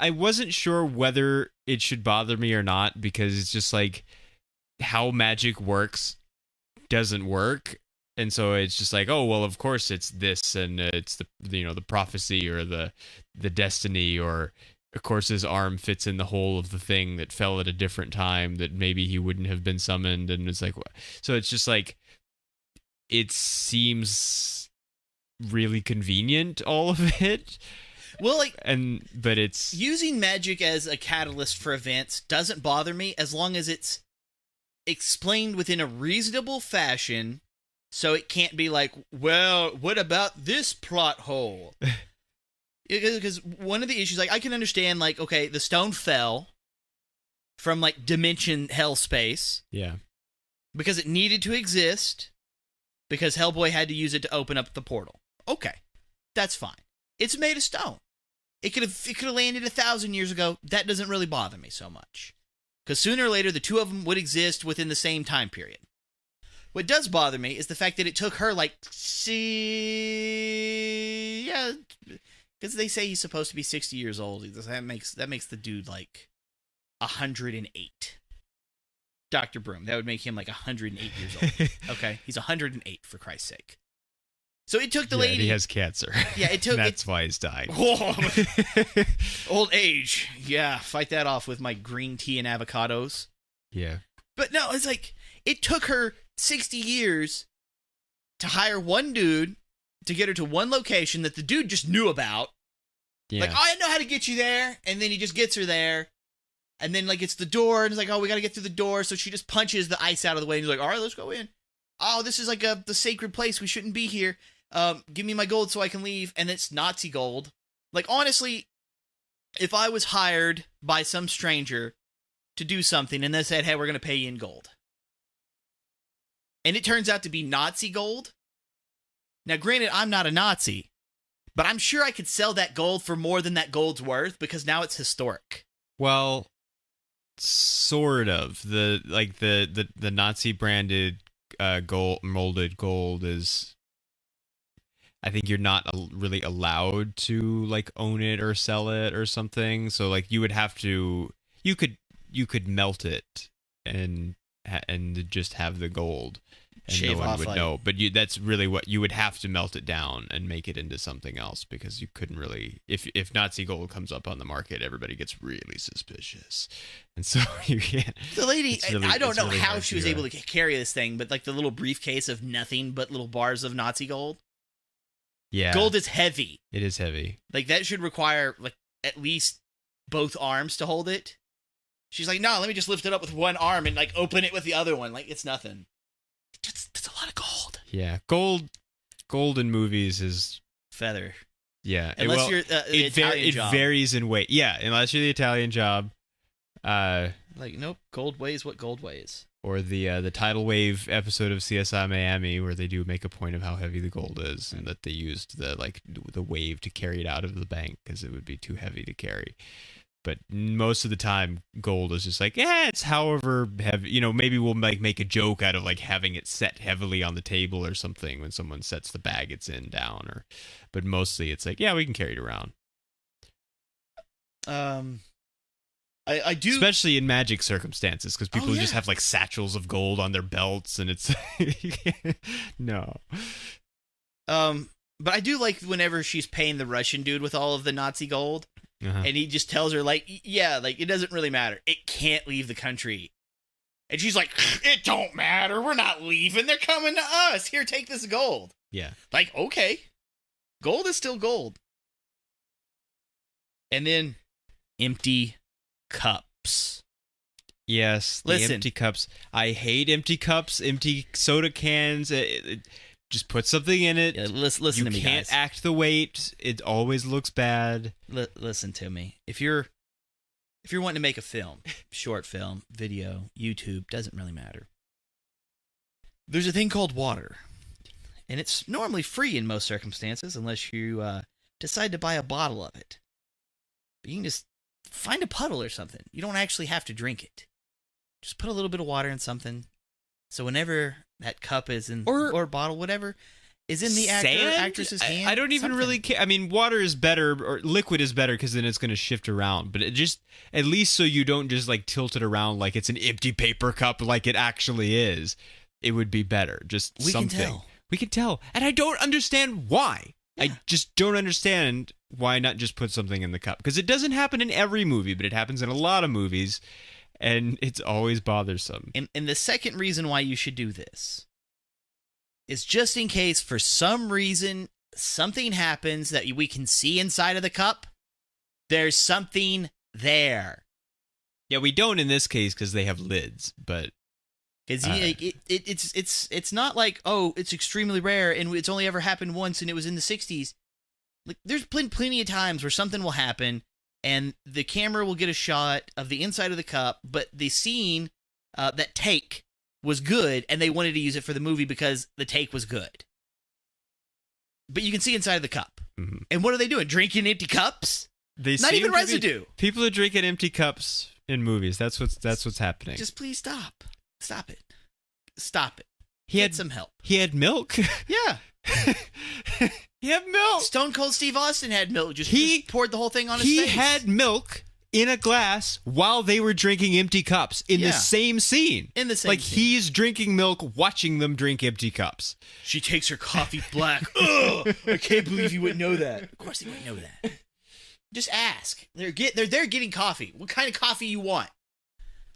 I wasn't sure whether it should bother me or not, because it's just like how magic works doesn't work. And so it's just like, oh, well, of course it's this, and it's the prophecy or the destiny, or of course his arm fits in the hole of the thing that fell at a different time that maybe he wouldn't have been summoned. And it's like, so it's just like, it seems really convenient, all of it. Well, like, but it's using magic as a catalyst for events doesn't bother me as long as it's explained within a reasonable fashion, so it can't be like, well, what about this plot hole? Because one of the issues, like, I can understand, like, okay, the stone fell from, like, dimension hell space. Yeah. Because it needed to exist, because Hellboy had to use it to open up the portal. Okay, that's fine. It's made of stone. It could have landed 1,000 years ago. That doesn't really bother me so much. Because sooner or later, the two of them would exist within the same time period. What does bother me is the fact that it took her, like, yeah, because they say he's supposed to be 60 years old. That makes the dude, like, 108. Dr. Broom. That would make him, like, 108 years old. Okay? He's 108, for Christ's sake. So it took the lady... he has cancer. Yeah, it took... That's why he's dying. Old age. Yeah, fight that off with my green tea and avocados. Yeah. But no, it's like, it took her 60 years to hire one dude to get her to one location that the dude just knew about. Yeah. Like, oh, I know how to get you there. And then he just gets her there. And then, like, it's the door, and it's like, oh, we got to get through the door. So she just punches the ice out of the way, and he's like, all right, let's go in. Oh, this is like the sacred place. We shouldn't be here. Give me my gold so I can leave. And it's Nazi gold. Like, honestly, if I was hired by some stranger to do something, and they said, hey, we're going to pay you in gold, and it turns out to be Nazi gold. Now, granted, I'm not a Nazi, but I'm sure I could sell that gold for more than that gold's worth, because now it's historic. Well, sort of. The Nazi branded gold, molded gold is, I think you're not really allowed to, like, own it or sell it or something. So, like, you would have to, you could melt it and just have the gold, and shave no one off, would like, know. But that's really what you would have to melt it down and make it into something else, because you couldn't really, if Nazi gold comes up on the market, everybody gets really suspicious, and so you can't. The lady, really, I don't know really how she was able to carry this thing, but, like, the little briefcase of nothing but little bars of Nazi gold. Yeah, gold is heavy. It is heavy. Like, that should require, like, at least both arms to hold it. She's like, no, let me just lift it up with one arm and, like, open it with the other one. Like, it's nothing. That's a lot of gold. Yeah, gold in movies is feather. Yeah, unless you're the Italian job. It varies in weight. Yeah, unless you're the Italian job. Like, nope, gold weighs what gold weighs. Or the tidal wave episode of CSI Miami, where they do make a point of how heavy the gold is, and that they used the wave to carry it out of the bank because it would be too heavy to carry. But most of the time, gold is just like, it's however heavy. You know, maybe we'll make a joke out of, like, having it set heavily on the table or something when someone sets the bag it's in down. But mostly it's like, yeah, we can carry it around. I do, especially in magic circumstances, because people just yeah. have like satchels of gold on their belts, and it's no. But I do like whenever she's paying the Russian dude with all of the Nazi gold, and he just tells her like, yeah, like it doesn't really matter. It can't leave the country. And she's like, it don't matter. We're not leaving. They're coming to us. Here, take this gold. Yeah. Like, okay. Gold is still gold. And then empty cups. Yes, the Listen. empty cups. I hate empty cups, empty soda cans. Just put something in it. Yeah, listen to me, You can't guys. act the weight. It always looks bad. Listen to me. If you're wanting to make a film, short film, video, YouTube, doesn't really matter. There's a thing called water. And it's normally free in most circumstances unless you decide to buy a bottle of it. But you can just find a puddle or something. You don't actually have to drink it. Just put a little bit of water in something. So whenever that cup is in, or bottle, whatever, is in the actress's hand. I don't even really care. I mean, water is better, or liquid is better, because then it's going to shift around. But it just, at least so you don't just like tilt it around like it's an empty paper cup like it actually is. It would be better. Just something. We can tell. And I don't understand why. Yeah. I just don't understand why not just put something in the cup. Because it doesn't happen in every movie, but it happens in a lot of movies. And it's always bothersome. And the second reason why you should do this is just in case for some reason something happens that we can see inside of the cup. There's something there. Yeah, we don't in this case because they have lids, but because it's not like, oh, it's extremely rare and it's only ever happened once and it was in the 60s. Like there's plenty of times where something will happen and the camera will get a shot of the inside of the cup, but the scene, that take was good and they wanted to use it for the movie because the take was good. But you can see inside of the cup. Mm-hmm. And what are they doing? Drinking empty cups? Not even residue. People are drinking empty cups in movies. That's what's happening. Just please stop. Stop it. Stop it. He had some help. He had milk? Yeah. He had milk. Stone Cold Steve Austin had milk. He poured the whole thing on his face. He had milk in a glass while they were drinking empty cups in the same scene. In the same scene. He's drinking milk, watching them drink empty cups. She takes her coffee black. Ugh, I can't believe you wouldn't know that. Of course he wouldn't know that. Just ask. They're there getting coffee. What kind of coffee you want?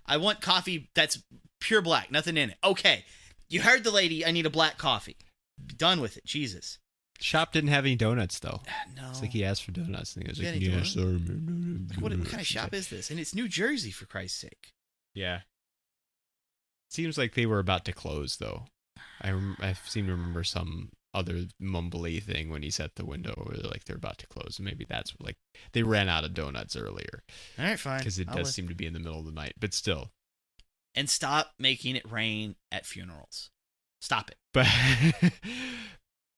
I want coffee that's pure black, nothing in it. Okay, you heard the lady. I need a black coffee. Be done with it. Jesus. Shop didn't have any donuts though. No. It's like he asked for donuts and he was like, "Yeah, sir." What kind of shop is this? And it's New Jersey, for Christ's sake. Yeah. Seems like they were about to close though. I seem to remember some other mumbly thing when he's at the window where they're about to close. Maybe that's like they ran out of donuts earlier. All right, fine. Because it does seem to be in the middle of the night, but still. And stop making it rain at funerals. Stop it. But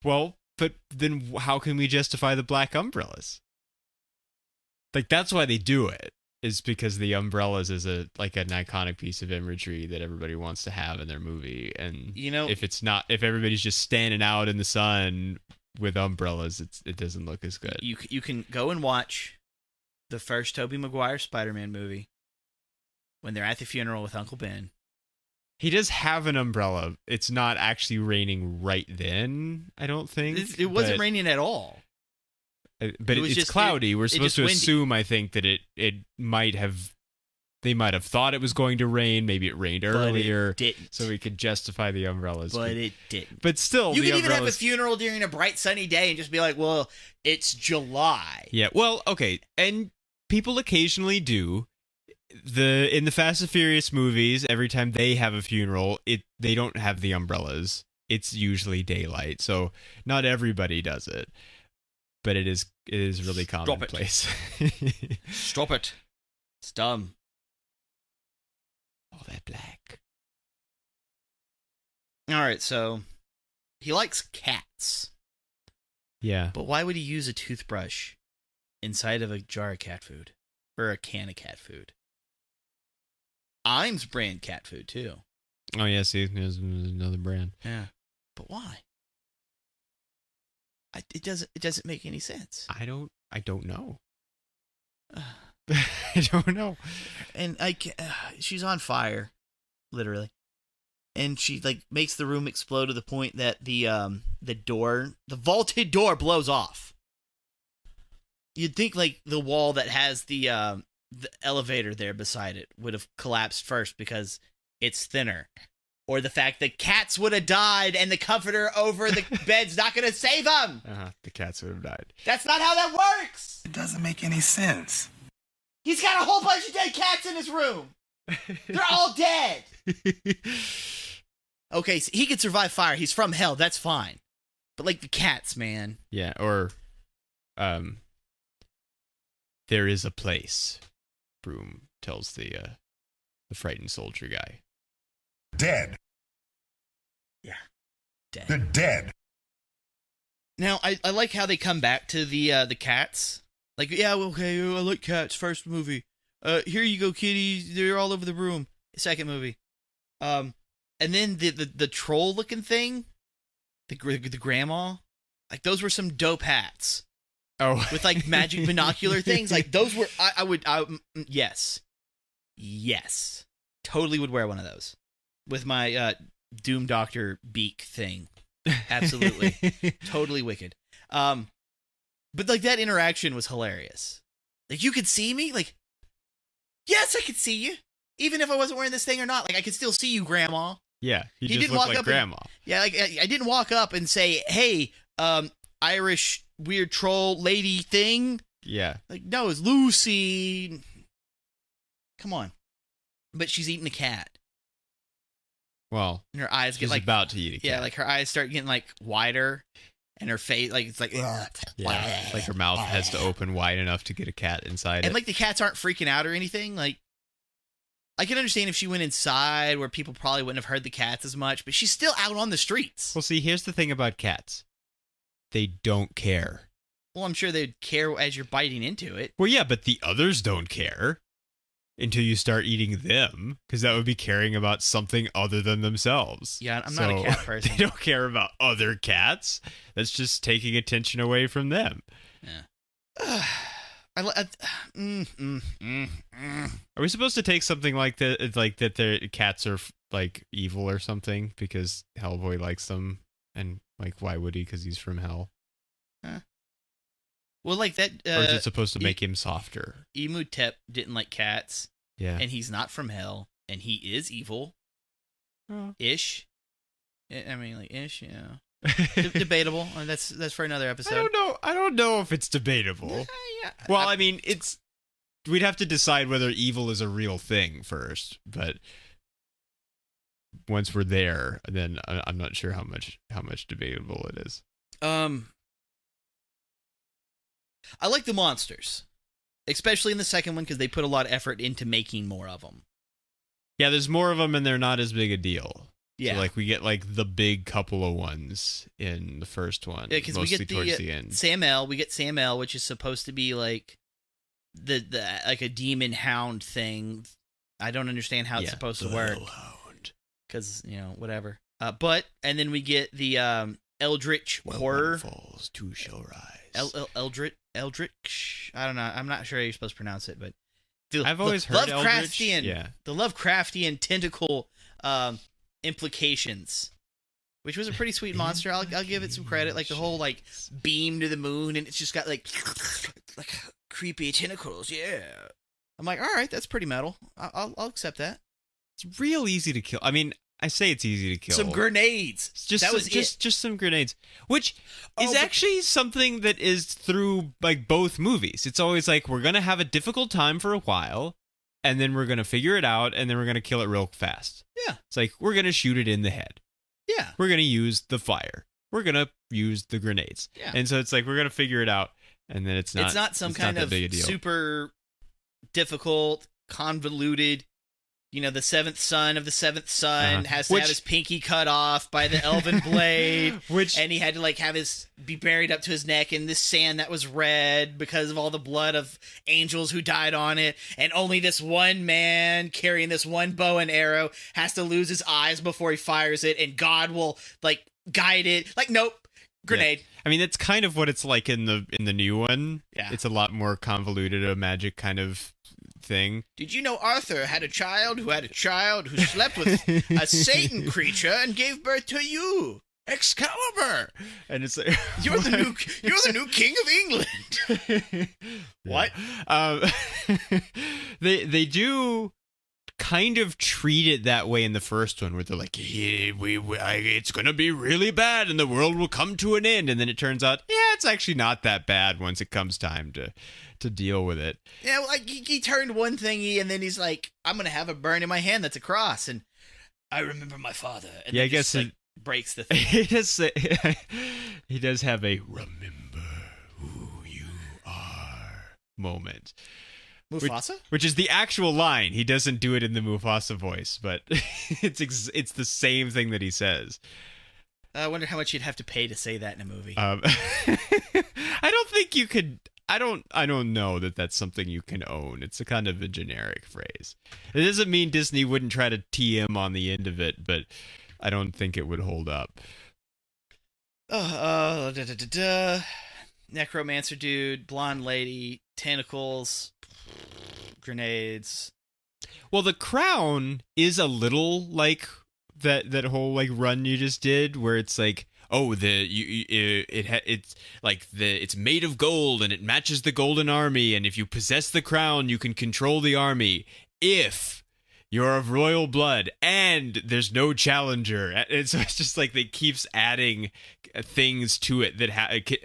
well, but then how can we justify the black umbrellas? Like that's why they do it. Is because the umbrellas is an iconic piece of imagery that everybody wants to have in their movie. And if everybody's just standing out in the sun with umbrellas, it doesn't look as good. You can go and watch the first Tobey Maguire Spider-Man movie when they're at the funeral with Uncle Ben. He does have an umbrella. It's not actually raining right then, I don't think. It wasn't raining at all. But it's cloudy. We're supposed to assume, I think, that it might have. They might have thought it was going to rain. Maybe it rained earlier, it didn't. So we could justify the umbrellas. But it didn't. But still, you can even have a funeral during a bright sunny day and just be like, "Well, it's July." Yeah. Well, okay, and people occasionally do. In the Fast and Furious movies, every time they have a funeral, they don't have the umbrellas. It's usually daylight, so not everybody does it. But it is really commonplace. Stop it. It's dumb. All that black. All right, so he likes cats. Yeah. But why would he use a toothbrush inside of a jar of cat food? Or a can of cat food? Iams brand cat food, too. Oh, yeah, see, there's another brand. Yeah. But why? It doesn't make any sense. I don't know. I don't know. And she's on fire, literally. And she like makes the room explode to the point that the vaulted door blows off. You'd think like the wall that has the elevator there beside it would have collapsed first because it's thinner. Or the fact that cats would have died and the comforter over the bed's not going to save them. The cats would have died. That's not how that works. It doesn't make any sense. He's got a whole bunch of dead cats in his room. They're all dead. Okay, so he could survive fire. He's from hell. That's fine. But like the cats, man. Yeah, or there is a place, Broom tells the frightened soldier guy. Dead. Yeah. Dead. They're dead. Now, I like how they come back to the cats. Like, yeah, okay, I like cats. First movie. Here you go, kitties. They're all over the room. Second movie. And then the troll-looking thing, the grandma, like, those were some dope hats. Oh. With, like, magic binocular things. Like, those were, yes. Yes. Totally would wear one of those. With my Doom Doctor beak thing. Absolutely. Totally wicked. But, like, that interaction was hilarious. Like, you could see me? Like, yes, I could see you. Even if I wasn't wearing this thing or not. Like, I could still see you, Grandma. Yeah, you just didn't look walk like up Grandma. Like, I didn't walk up and say, hey, Irish weird troll lady thing. Yeah. Like, no, it's Lucy. Come on. But she's eating a cat. Well, and her eyes get she's like about to eat a cat. Yeah, like her eyes start getting like wider, and her face like it's like yeah, like her mouth has to open wide enough to get a cat inside. And like the cats aren't freaking out or anything. Like I can understand if she went inside where people probably wouldn't have heard the cats as much, but she's still out on the streets. Well, see, here's the thing about cats: they don't care. Well, I'm sure they'd care as you're biting into it. Well, yeah, but the others don't care. Until you start eating them, because that would be caring about something other than themselves. Yeah, I'm not a cat person. They don't care about other cats. That's just taking attention away from them. Yeah. Are we supposed to take something like that, like that their cats are like evil or something because Hellboy likes them, and like why would he? Because he's from hell. Well, like that. Or is it supposed to make him softer? Imhotep didn't like cats. Yeah. And he's not from hell, and he is evil. Ish. I mean, like ish, yeah. Debatable. That's for another episode. I don't know if it's debatable. Yeah. Well, I mean, we'd have to decide whether evil is a real thing first, but once we're there, then I'm not sure how much debatable it is. I like the monsters, especially in the second one because they put a lot of effort into making more of them. Yeah, there's more of them and they're not as big a deal. Yeah, so, like we get like the big couple of ones in the first one. Yeah, because we get towards the end. Sam L. We get Sam L., which is supposed to be like the like a demon hound thing. I don't understand how it's supposed to work. Because whatever. And then we get the Eldritch horror. Falls, two shall rise. Eldritch. I don't know. I'm not sure how you're supposed to pronounce it, but I've always heard Lovecraftian. Yeah. The Lovecraftian tentacle implications, which was a pretty sweet monster. I'll give it some credit. Like the whole like beam to the moon, and it's just got like creepy tentacles. Yeah. I'm like, all right, that's pretty metal. I'll accept that. It's real easy to kill. I mean, I say it's easy to kill. Some grenades. Just some grenades, which is actually something that is through like both movies. It's always like we're gonna have a difficult time for a while, and then we're gonna figure it out, and then we're gonna kill it real fast. Yeah, it's like we're gonna shoot it in the head. Yeah, we're gonna use the fire. We're gonna use the grenades. Yeah, and so it's like we're gonna figure it out, and then it's not some kind of super difficult, convoluted. The seventh son of the seventh son has to have his pinky cut off by the elven blade, and he had to like be buried up to his neck in this sand that was red because of all the blood of angels who died on it, and only this one man carrying this one bow and arrow has to lose his eyes before he fires it, and God will like guide it. Like, nope, grenade. Yeah. I mean, that's kind of what it's like in the new one. Yeah, it's a lot more convoluted, a magic kind of thing. Did you know Arthur had a child who slept with a Satan creature and gave birth to you? Excalibur! And it's like, You're the new king of England. What? They do kind of treat it that way in the first one, where they're like, it's gonna be really bad and the world will come to an end, and then it turns out, it's actually not that bad once it comes time to deal with it. Yeah, like he turned one thingy and then he's like, I'm gonna have a burn in my hand that's a cross, and I remember my father. And I guess it breaks the thing. He does have a remember who you are moment. Mufasa? Which is the actual line. He doesn't do it in the Mufasa voice, but it's the same thing that he says. I wonder how much you'd have to pay to say that in a movie. I don't think you could. I don't know that that's something you can own. It's a kind of a generic phrase. It doesn't mean Disney wouldn't try to TM on the end of it, but I don't think it would hold up. Necromancer dude, blonde lady, tentacles, grenades. Well, the crown is a little like that whole like run you just did, where it's like, it's made of gold and it matches the golden army, and if you possess the crown, you can control the army if you're of royal blood and there's no challenger. And so it's just like they keeps adding things to it that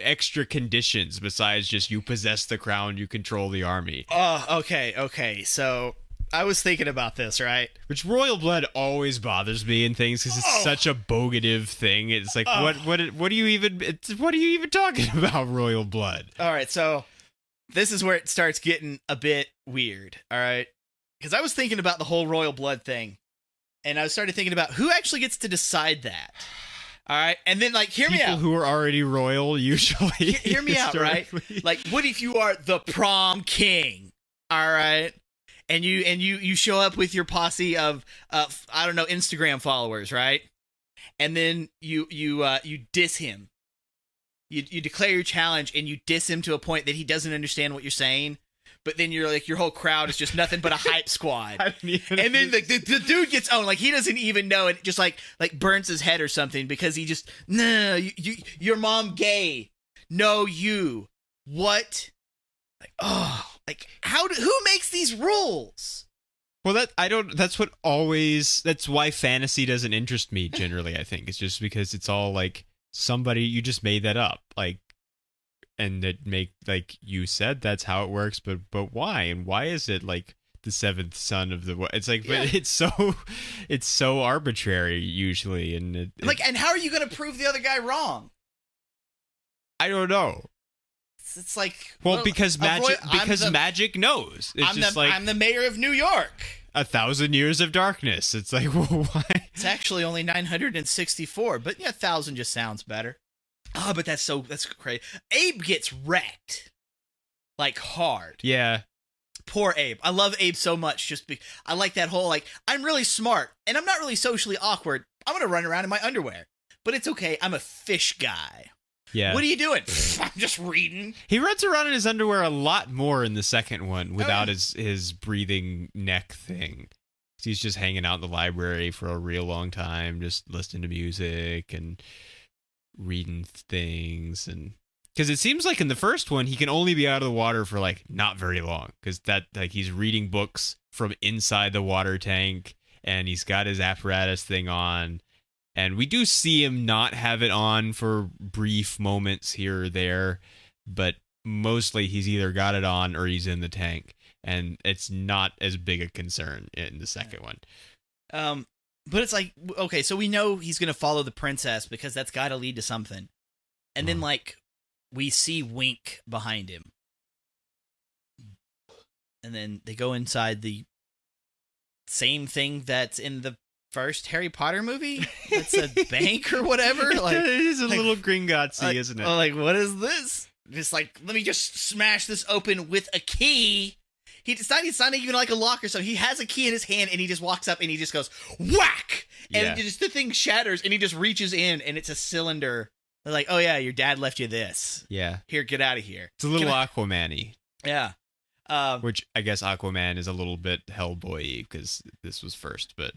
extra conditions besides just you possess the crown, you control the army. Oh, okay. So I was thinking about this, right? Which royal blood always bothers me in things because it's such a bogative thing. It's like, what are you even talking about, royal blood? All right, so this is where it starts getting a bit weird, all right? Because I was thinking about the whole royal blood thing, and I started thinking about who actually gets to decide that. All right, and then hear me out. People who are already royal usually. Hear me out, right? Like, what if you are the prom king? All right, and you show up with your posse of I don't know, Instagram followers, right? And then you diss him. You declare your challenge and you diss him to a point that he doesn't understand what you're saying. But then you're like, your whole crowd is just nothing but a hype squad. And then the dude gets owned. Like, he doesn't even know it. Just like burns his head or something because he just, no, your mom gay. No, you. What? Who makes these rules? Well, that's why fantasy doesn't interest me generally, I think. It's just because it's all like somebody, you just made that up. And it like you said, that's how it works, but why? And why is it like the seventh son of the? It's like, but it's so arbitrary usually, and and how are you going to prove the other guy wrong? I don't know. It's like, because magic knows. It's I'm the mayor of New York. 1,000 years of darkness. It's like, well, why? It's actually only 964, but 1,000 just sounds better. Oh, but that's crazy. Abe gets wrecked. Hard. Yeah. Poor Abe. I love Abe so much I like that whole, I'm really smart, and I'm not really socially awkward. I'm going to run around in my underwear. But it's okay. I'm a fish guy. Yeah. What are you doing? I'm just reading. He runs around in his underwear a lot more in the second one without his breathing neck thing. He's just hanging out in the library for a real long time, just listening to music and reading things. And because it seems like in the first one he can only be out of the water for not very long, because he's reading books from inside the water tank and he's got his apparatus thing on, and we do see him not have it on for brief moments here or there, but mostly he's either got it on or he's in the tank, and it's not as big a concern in the second one. But it's like, okay, so we know he's going to follow the princess because that's got to lead to something. And then, we see Wink behind him. And then they go inside the same thing that's in the first Harry Potter movie. It's a bank or whatever. It is a little Gringottsy, isn't it? What is this? Just let me just smash this open with a key. It's not even like a lock or something. He has a key in his hand, and he just walks up, and he just goes, whack! And the thing shatters, and he just reaches in, and it's a cylinder. They're like, oh, yeah, your dad left you this. Yeah. Here, get out of here. It's a little Aquaman-y. Yeah. Which I guess Aquaman is a little bit Hellboy because this was first, but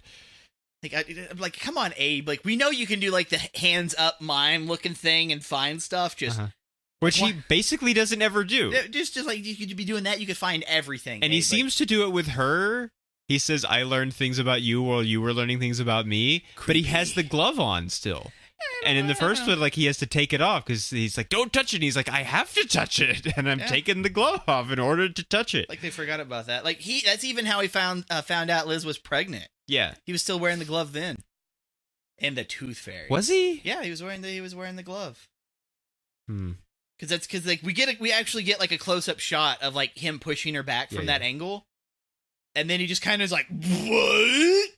like, come on, Abe. Like, we know you can do like the hands up mime looking thing and find stuff. Just which he basically doesn't ever do. Just like you could be doing that, you could find everything. And he seems to do it with her. He says, "I learned things about you while you were learning things about me." Creepy. But he has the glove on still. And in the first one, like, he has to take it off because he's like, "Don't touch it." And he's like, "I have to touch it, and I'm taking the glove off in order to touch it." Like, they forgot about that. Like, that's even how he found out Liz was pregnant. Yeah, he was still wearing the glove then. And the Tooth Fairy. Was he? Yeah, he was wearing the glove. Because like we actually get like a close up shot of like him pushing her back from that angle, and then he just kind of is like, "What?"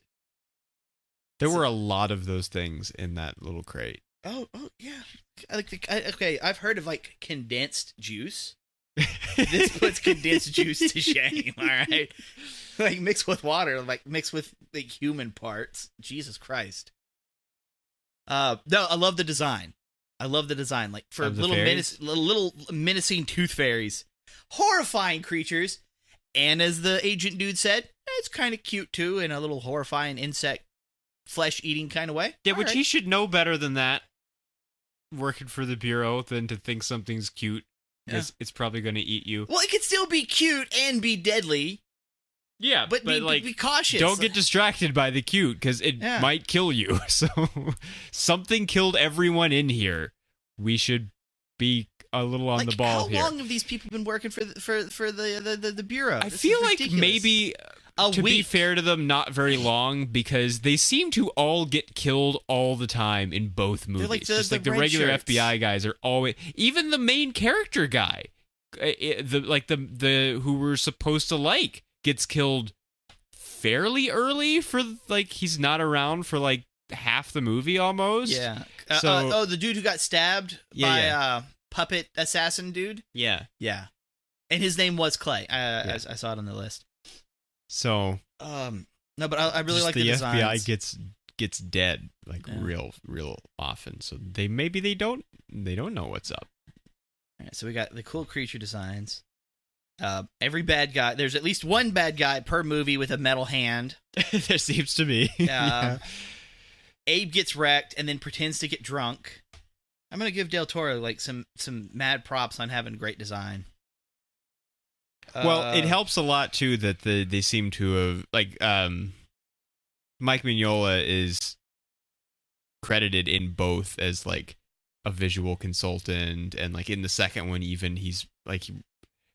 There were a lot of those things in that little crate. Oh yeah. Okay, I've heard of like condensed juice. This puts condensed juice to shame. All right, like mixed with water, like mixed with like human parts. Jesus Christ. No, I love the design. Like for little menacing tooth fairies, horrifying creatures, and as the agent dude said, it's kind of cute too, in a little horrifying insect flesh eating kind of way. Yeah, which he should know better than that. Working for the Bureau, than to think something's cute, because it's probably going to eat you. Well, it could still be cute and be deadly. Yeah, but be cautious. Don't get distracted by the cute, because it might kill you. So, something killed everyone in here. We should be a little on the ball here. How long have these people been working for the Bureau? I feel like maybe, to be fair to them, not very long, because they seem to all get killed all the time in both movies. Like the regular FBI guys are always, even the main character guy, the who we're supposed to like, gets killed fairly early for like he's not around for like half the movie almost. Yeah. So the dude who got stabbed by puppet assassin dude. Yeah. And his name was Clay. I saw it on the list. So no, but I really like the designs. FBI gets dead like real often. So they don't know what's up. All right, so we got the cool creature designs. Every bad guy, there's at least one bad guy per movie with a metal hand. There seems to be. Yeah. Abe gets wrecked and then pretends to get drunk. I'm gonna give Del Toro like some mad props on having great design. Well, it helps a lot too that they seem to have like Mike Mignola is credited in both as like a visual consultant, and like in the second one even he's like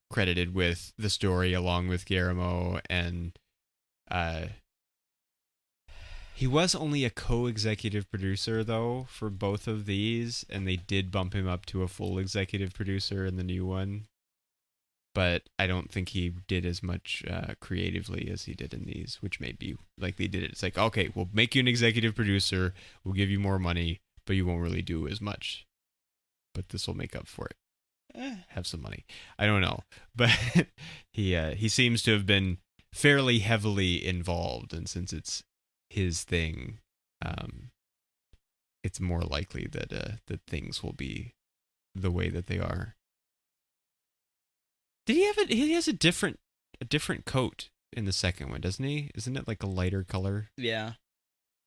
credited with the story along with Guillermo, and he was only a co-executive producer though for both of these, and they did bump him up to a full executive producer in the new one. But I don't think he did as much creatively as he did in these, which may be like they did it. It's like, okay, we'll make you an executive producer, we'll give you more money, but you won't really do as much. But this will make up for it. Have some money. I don't know, but he seems to have been fairly heavily involved, and since it's his thing, it's more likely that things will be the way that they are. Did he have it? He has a different coat in the second one, doesn't he? Isn't it like a lighter color? Yeah,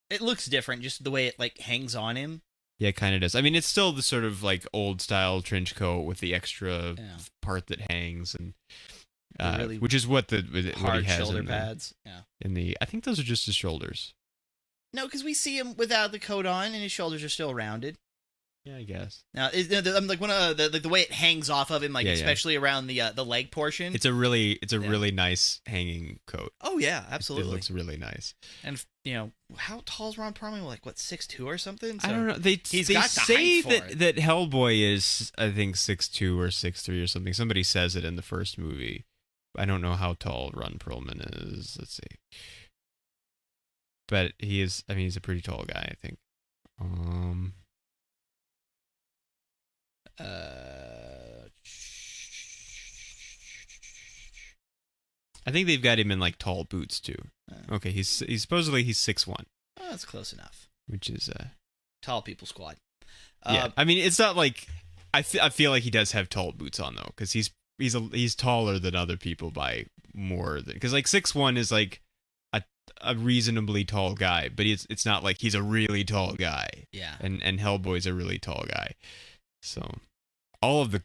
it looks different, just the way it like hangs on him. Yeah, it kind of does. I mean, it's still the sort of like old style trench coat with the extra part that hangs, and really which is what what he has shoulder pads. Yeah, I think those are just his shoulders. No, because we see him without the coat on, and his shoulders are still rounded. Yeah, I guess. Now, I'm like one of the way it hangs off of him, like especially around the leg portion. It's a really nice hanging coat. Oh yeah, absolutely. It looks really nice. And how tall is Ron Perlman? Like what, 6'2" or something? So I don't know. They say that Hellboy is, I think, 6'2" or 6'3" or something. Somebody says it in the first movie. I don't know how tall Ron Perlman is. Let's see. But he is. I mean, he's a pretty tall guy, I think. I think they've got him in like tall boots too. Okay, he's supposedly 6'1". Oh, that's close enough. Which is tall people squad. Yeah, I mean it's not like I feel like he does have tall boots on though, because he's he's taller than other people by more than, because like 6'1" is like a reasonably tall guy, but it's not like he's a really tall guy. Yeah. And Hellboy's a really tall guy. So all of the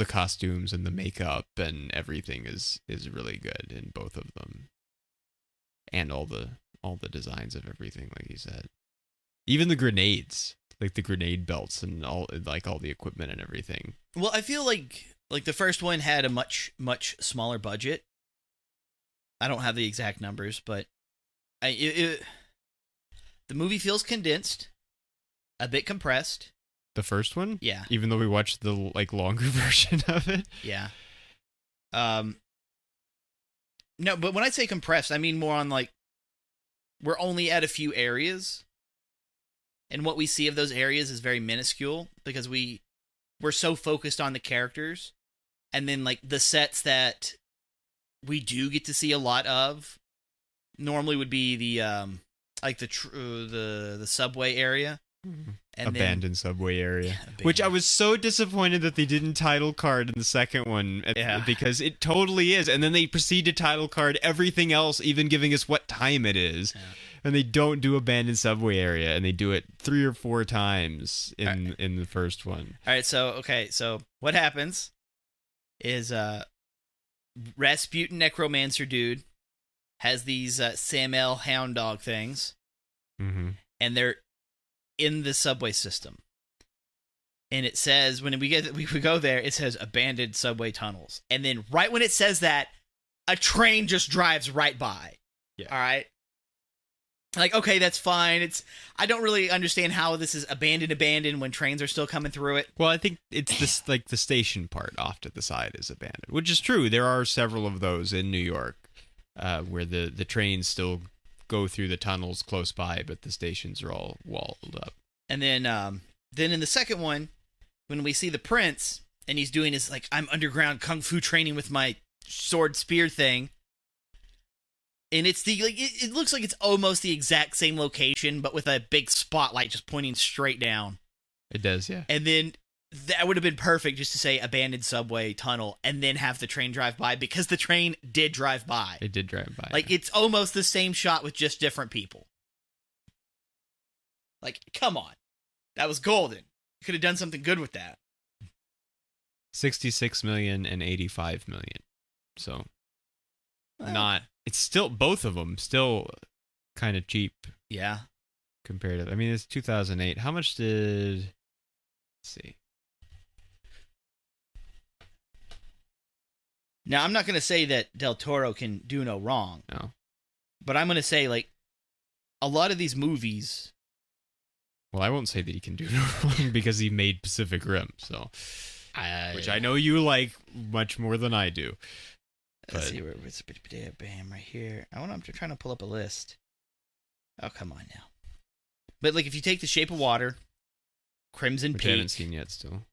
costumes and the makeup and everything is really good in both of them. And all the designs of everything, like you said. Even the grenades, like the grenade belts and all the equipment and everything. Well, I feel like the first one had a much smaller budget. I don't have the exact numbers, but the movie feels condensed, a bit compressed. The first one? Yeah. Even though we watched the longer version of it? Yeah. No, but when I say compressed, I mean more on we're only at a few areas, and what we see of those areas is very minuscule because we're so focused on the characters, and then the sets that we do get to see a lot of normally would be the the subway area. And abandoned subway area, which I was so disappointed that they didn't title card in the second one, because it totally is. And then they proceed to title card everything else, even giving us what time it is. Yeah. And they don't do abandoned subway area, and they do it 3 or 4 times in the first one. All right, so what happens is Rasputin Necromancer dude has these Samel hound dog things, and they're in the subway system, and it says when we go there, it says abandoned subway tunnels, and then right when it says that, a train just drives right by. Yeah. All right. Okay, that's fine. I don't really understand how this is abandoned when trains are still coming through it. Well, I think it's this the station part off to the side is abandoned, which is true. There are several of those in New York where the trains still go through the tunnels close by, but the stations are all walled up. And then in the second one, when we see the prince and he's doing his I'm underground kung fu training with my sword spear thing. And it's it looks like it's almost the exact same location, but with a big spotlight just pointing straight down. It does, yeah. And then that would have been perfect just to say abandoned subway tunnel and then have the train drive by, because the train did drive by. It did drive by. It's almost the same shot with just different people. Come on. That was golden. You could have done something good with that. 66 million and 85 million. So it's still, both of them still kind of cheap. Yeah. Compared to, it's 2008. How much did, let's see. Now, I'm not going to say that Del Toro can do no wrong. No. But I'm going to say, a lot of these movies. Well, I won't say that he can do no wrong because he made Pacific Rim, so. Which I know you like much more than I do. Let's see where it's bam right here. I'm trying to pull up a list. Oh, come on now. But if you take The Shape of Water, Crimson Peak, which I haven't seen yet still.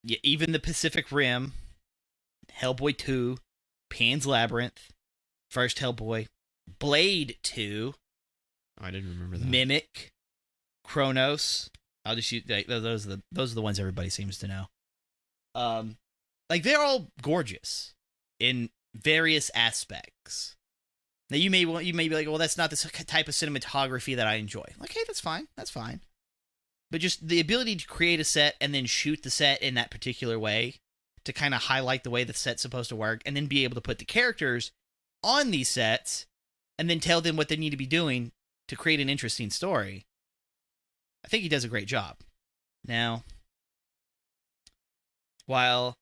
Yeah, even the Pacific Rim, Hellboy 2, Pan's Labyrinth, first Hellboy, Blade 2. Oh, I didn't remember that. Mimic, Kronos. I'll just use those are the ones everybody seems to know. They're all gorgeous in various aspects. Now you may be like, well, that's not the type of cinematography that I enjoy. Hey, that's fine. But just the ability to create a set and then shoot the set in that particular way to kind of highlight the way the set's supposed to work, and then be able to put the characters on these sets and then tell them what they need to be doing to create an interesting story. I think he does a great job. Now, while,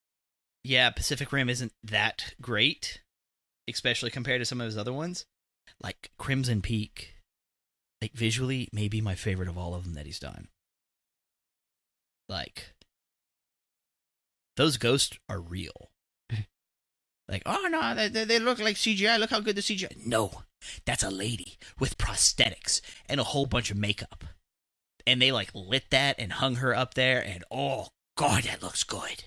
Pacific Rim isn't that great, especially compared to some of his other ones, Crimson Peak, visually, maybe my favorite of all of them that he's done. Those ghosts are real. Oh no, they look like CGI. Look how good the CGI. No, that's a lady with prosthetics and a whole bunch of makeup. And they lit that and hung her up there, and oh god, that looks good.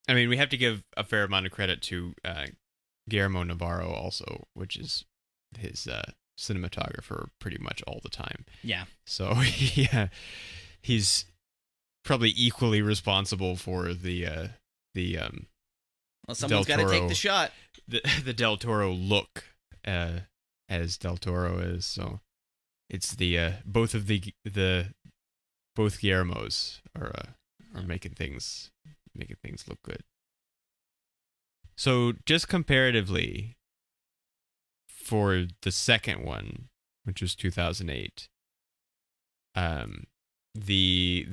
We have to give a fair amount of credit to Guillermo Navarro also, which is his cinematographer pretty much all the time. Yeah. So yeah, he's probably equally responsible for the Well, someone's got to take the shot. The Del Toro look, as Del Toro is. So it's the both Guillermos are making things look good. So just comparatively, for the second one, which was 2008, the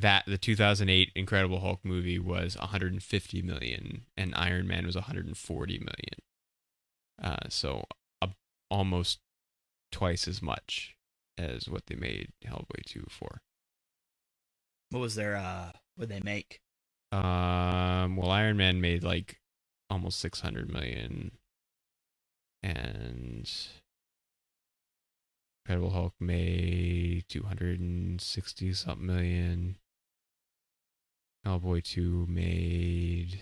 2008 Incredible Hulk movie was 150 million, and Iron Man was 140 million. So almost twice as much as what they made Hellboy 2 for. What was their what did they make? Well, Iron Man made like almost 600 million, and Incredible Hulk made 260 something million. Hellboy 2 made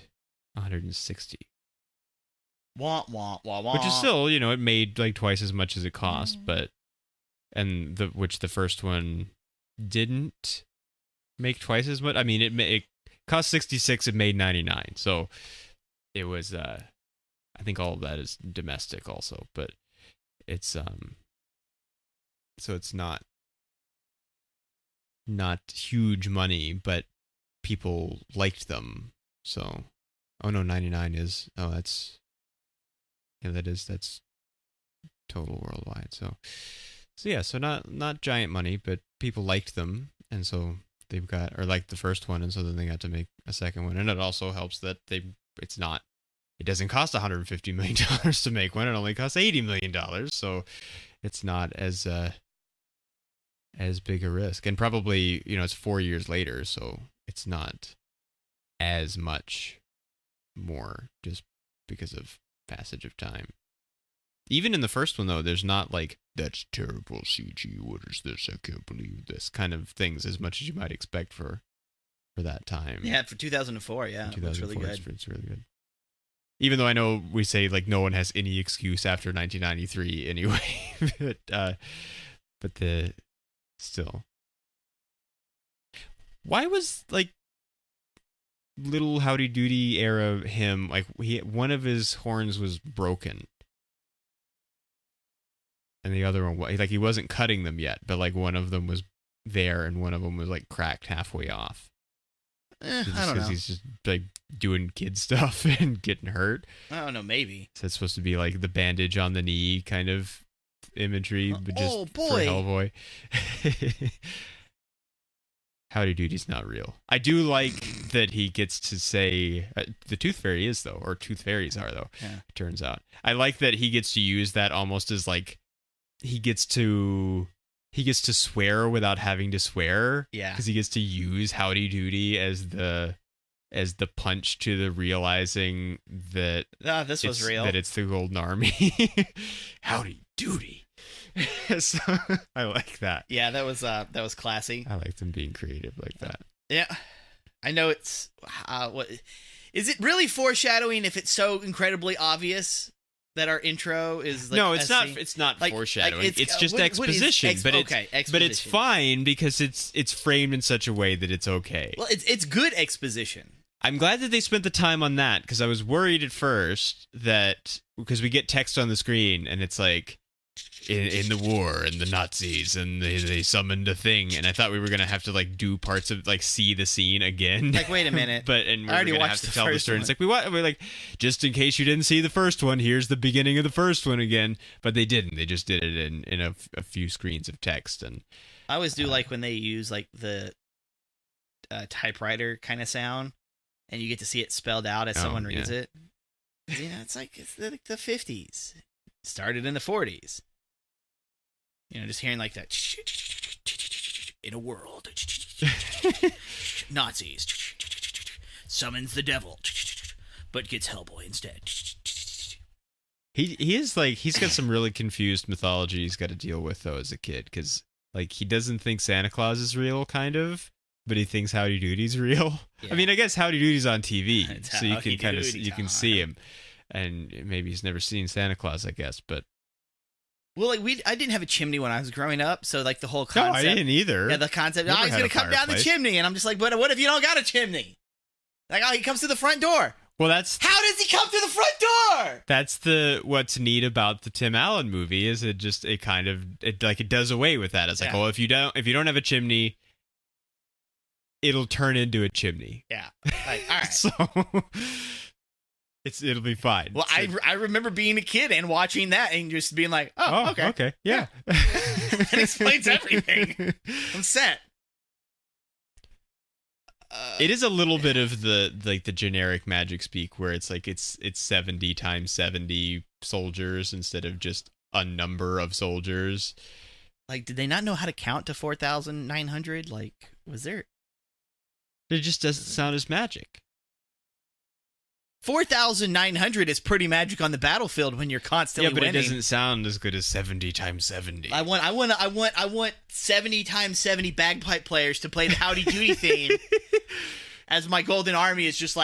160. Wah, wah, wah, wah. Which is still, it made like twice as much as it cost, but which the first one didn't make twice as much. I mean, it cost 66, it made 99. So it was I think all of that is domestic also, but it's so it's not huge money, but people liked them. So, oh no, 99 is, that's total worldwide. So yeah, so not giant money, but people liked them, and so they've got, or liked the first one, and so then they got to make a second one. And it also helps that it doesn't cost $150 million to make one. It only costs $80 million. So it's not as big a risk. And probably, it's 4 years later, so it's not as much more just because of passage of time. Even in the first one, though, there's not like, that's terrible CG, what is this, I can't believe this, kind of things as much as you might expect for that time. Yeah, for 2004, yeah. 2004, it's really good. It's really good. Even though I know we say like no one has any excuse after 1993 anyway, but still. Why was like little Howdy Doody era him, like one of his horns was broken, and the other one, like, he wasn't cutting them yet, but like one of them was there and one of them was like cracked halfway off. I don't know. Because he's just like doing kid stuff and getting hurt. I don't know, maybe. So it's supposed to be like the bandage on the knee kind of imagery, but just for Hellboy. Howdy Doody's not real. I do like that he gets to say the Tooth Fairy is, though, or Tooth Fairies are, though. Yeah. It turns out. I like that he gets to use that almost as like he gets to swear without having to swear. Yeah. Because he gets to use Howdy Doody as the punch to the realizing that this was real. That it's the Golden Army. Howdy Doody. So, I like that. Yeah, that was classy. I like them being creative like that. Yeah. I know it's what is it really foreshadowing if it's so incredibly obvious that our intro is like, no, it's not. It's not like, foreshadowing. Like it's just exposition. Exposition. But it's fine because it's framed in such a way that it's okay. Well, it's good exposition. I'm glad that they spent the time on that, because I was worried at first that, because we get text on the screen and it's like in the war and the Nazis and they summoned a thing, and I thought we were gonna have to like do parts of like see the scene again. Like, wait a minute, and we're gonna have to tell the story. It's like we're like, just in case you didn't see the first one, here's the beginning of the first one again. But they didn't. They just did it in a few screens of text. And I always do like when they use like the typewriter kind of sound, and you get to see it spelled out as someone reads it. It's like the 50s. It started in the 40s. Just hearing like that in a world. Nazis summons the devil, but gets Hellboy instead. He is like, he's got some really confused mythology he's got to deal with though as a kid, because like he doesn't think Santa Claus is real, kind of, but he thinks Howdy Doody's real. Yeah. I mean, I guess Howdy Doody's on TV, so you can you can see him, and maybe he's never seen Santa Claus, I guess, but Well, like I didn't have a chimney when I was growing up, so like the whole No, concept. I didn't either. Yeah, the concept. Never Oh, he's had gonna a come down the fireplace. chimney, and I'm just like, but what if you don't got a chimney? Like, oh, he comes to the front door. Well, that's How does he come to the front door? That's what's neat about the Tim Allen movie is it does away with that. It's like, Yeah. well, if you don't have a chimney, it'll turn into a chimney. Yeah. Like, all right. So it'll be fine. Well, I remember being a kid and watching that and just being like, oh, okay. Yeah. That explains everything. I'm set. It is a little bit of the generic magic speak where it's like it's 70 times 70 soldiers instead of just a number of soldiers. Like, did they not know how to count to 4,900? Like, was there... It just doesn't sound as magic. 4,900 is pretty magic on the battlefield when you're constantly winning. Yeah, but it doesn't sound as good as 70 times 70. I want 70 times 70 bagpipe players to play the Howdy Doody theme as my golden army is just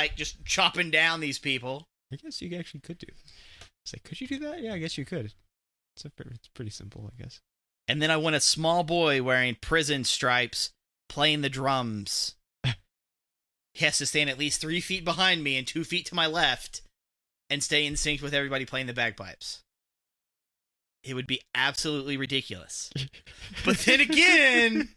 chopping down these people. I guess you actually could do. It's like, could you do that? Yeah, I guess you could. It's pretty simple, I guess. And then I want a small boy wearing prison stripes playing the drums. He has to stand at least 3 feet behind me and 2 feet to my left and stay in sync with everybody playing the bagpipes. It would be absolutely ridiculous. But then again,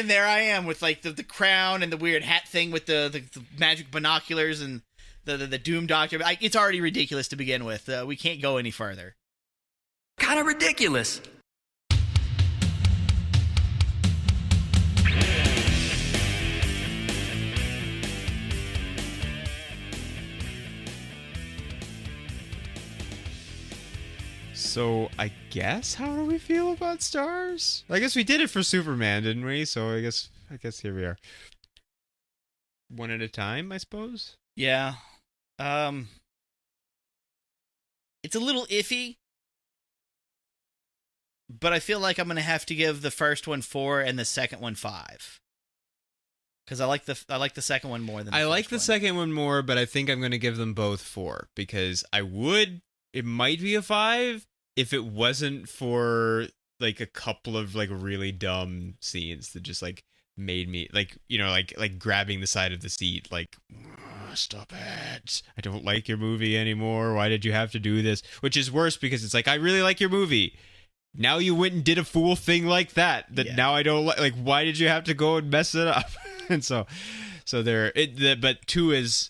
there I am with like the crown and the weird hat thing with the magic binoculars and the Doom Doctor. It's already ridiculous to begin with. We can't go any further. Kind of ridiculous. So I guess how do we feel about stars? I guess we did it for Superman, didn't we? So I guess here we are. One at a time, I suppose. Yeah. It's a little iffy, but I feel like I'm going to have to give the first one 4 and the second one 5. Cuz I like the second one more than the I first like the one. second one more, but I think I'm going to give them both 4 because it might be a 5 if it wasn't for like a couple of like really dumb scenes that just like made me like, you know, like grabbing the side of the seat like, stop it, I don't like your movie anymore, why did you have to do this? Which is worse because it's like, I really like your movie, now you went and did a fool thing like that Yeah. Now I don't like why did you have to go and mess it up? And so but 2 is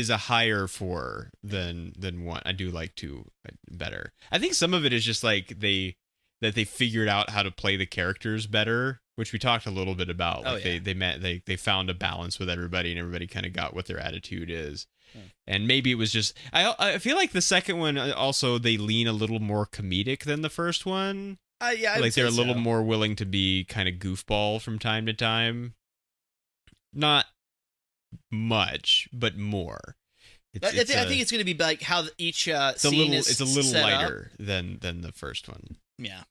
a higher 4 than 1. I do like 2 better. I think some of it is just like they figured out how to play the characters better, which we talked a little bit about. Like they found a balance with everybody, and everybody kind of got what their attitude is. And maybe it was just I feel like the second one also they lean a little more comedic than the first one. Yeah, like they're a little more willing to be kind of goofball from time to time. Not much, but more. I think it's going to be like how each scene is it's a little set lighter up. than the first one. Yeah.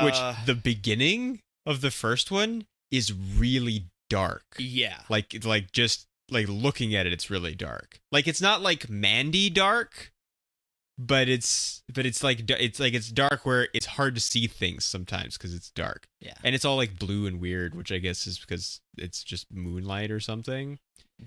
Which the beginning of the first one is really dark. Yeah. Like just like looking at it, it's really dark. Like it's not like Mandy dark, but it's dark where it's hard to see things sometimes because it's dark. Yeah. And it's all like blue and weird, which I guess is because it's just moonlight or something.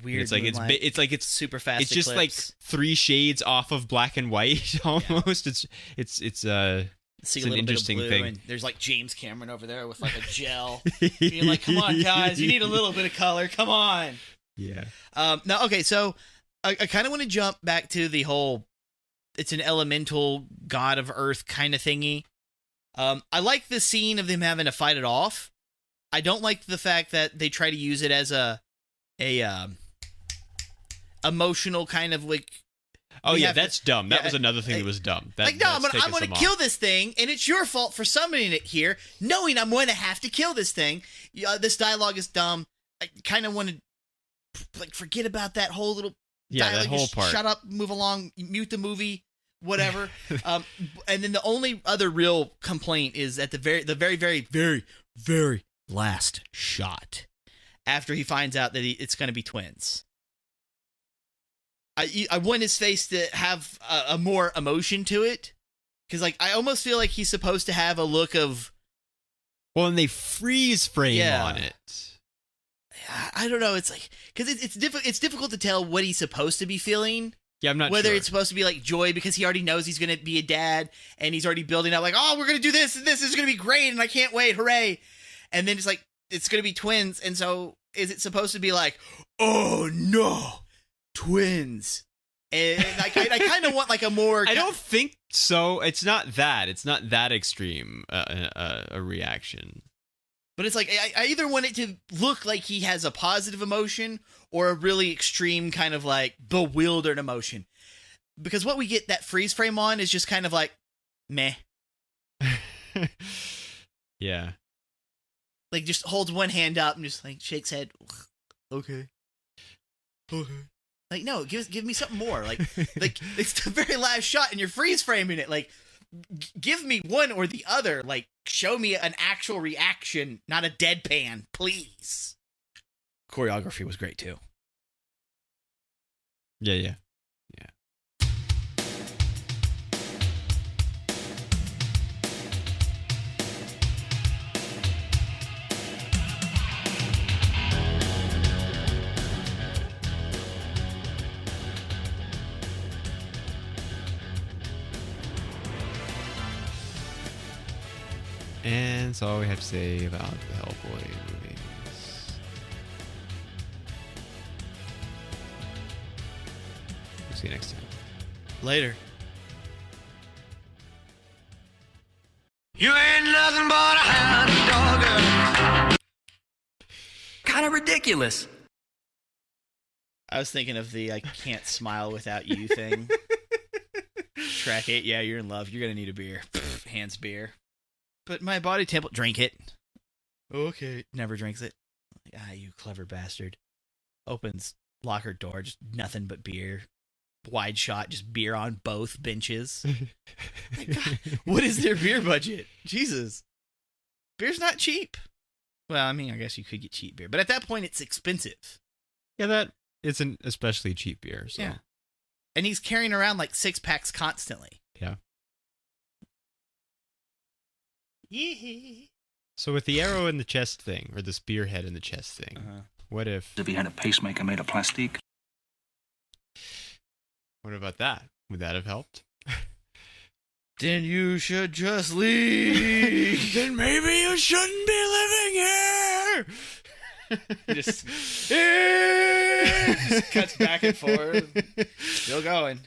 Weird. It's like moonlight. it's super fast. It's just like 3 shades off of black and white almost. Yeah. It's see an a little interesting bit of blue, thing. and there's like James Cameron over there with like a gel, being like, "Come on, guys, you need a little bit of color. Come on." Yeah. Now, okay, so I kind of want to jump back to the whole it's an elemental god of earth kind of thingy. I like the scene of them having to fight it off. I don't like the fact that they try to use it as a emotional kind of like. Oh yeah, have to- that's dumb. That yeah, was another thing that was dumb. That, I'm going to kill this thing, and it's your fault for summoning it here, knowing I'm going to have to kill this thing. This dialogue is dumb. I kind of want to like forget about that whole little dialogue. That whole Just part. Shut up, move along, mute the movie, whatever. And then the only other real complaint is at the very last shot after he finds out that it's going to be twins. I want his face to have a more emotion to it, Because, like, I almost feel like he's supposed to have a look of... Well, and they freeze frame on it. I don't know. It's like... Because it's difficult to tell what he's supposed to be feeling. Yeah, I'm not Whether sure. it's supposed to be, like, joy because he already knows he's going to be a dad, and he's already building up, like, oh, we're going to do this, and this is going to be great, and I can't wait, hooray. And then it's like, it's going to be twins, and so is it supposed to be like, oh, no, twins? And like, I kind of want like a more... I don't think so. It's not that. It's not that extreme a reaction. But it's like, I either want it to look like he has a positive emotion or a really extreme kind of like bewildered emotion. Because what we get that freeze frame on is just kind of like, meh. Yeah. Like just holds one hand up and just like shakes head. Okay. Okay. Like, no, give me something more. Like it's the very last shot and you're freeze framing it. Like, give me one or the other. Like, show me an actual reaction, not a deadpan, please. Choreography was great too. Yeah. And that's all we have to say about the Hellboy movies. We'll see you next time. Later. You ain't nothing but a hound dog. Kind of ridiculous. I was thinking of the I can't smile without you thing. Track 8, yeah, you're in love. You're going to need a beer. Hands beer. But my body temple, drink it. Okay. Never drinks it. Ah, you clever bastard. Opens locker door, just nothing but beer. Wide shot, just beer on both benches. My God, what is their beer budget? Jesus. Beer's not cheap. Well, I mean, I guess you could get cheap beer. But at that point, it's expensive. Yeah, that isn't especially cheap beer. So. Yeah. And he's carrying around like 6-packs constantly. Yeah. Yeah. So with the arrow in the chest thing, or the spearhead in the chest thing, what if... If he had a pacemaker made of plastic. What about that? Would that have helped? Then you should just leave. Then maybe you shouldn't be living here! just cuts back and forth. Still going.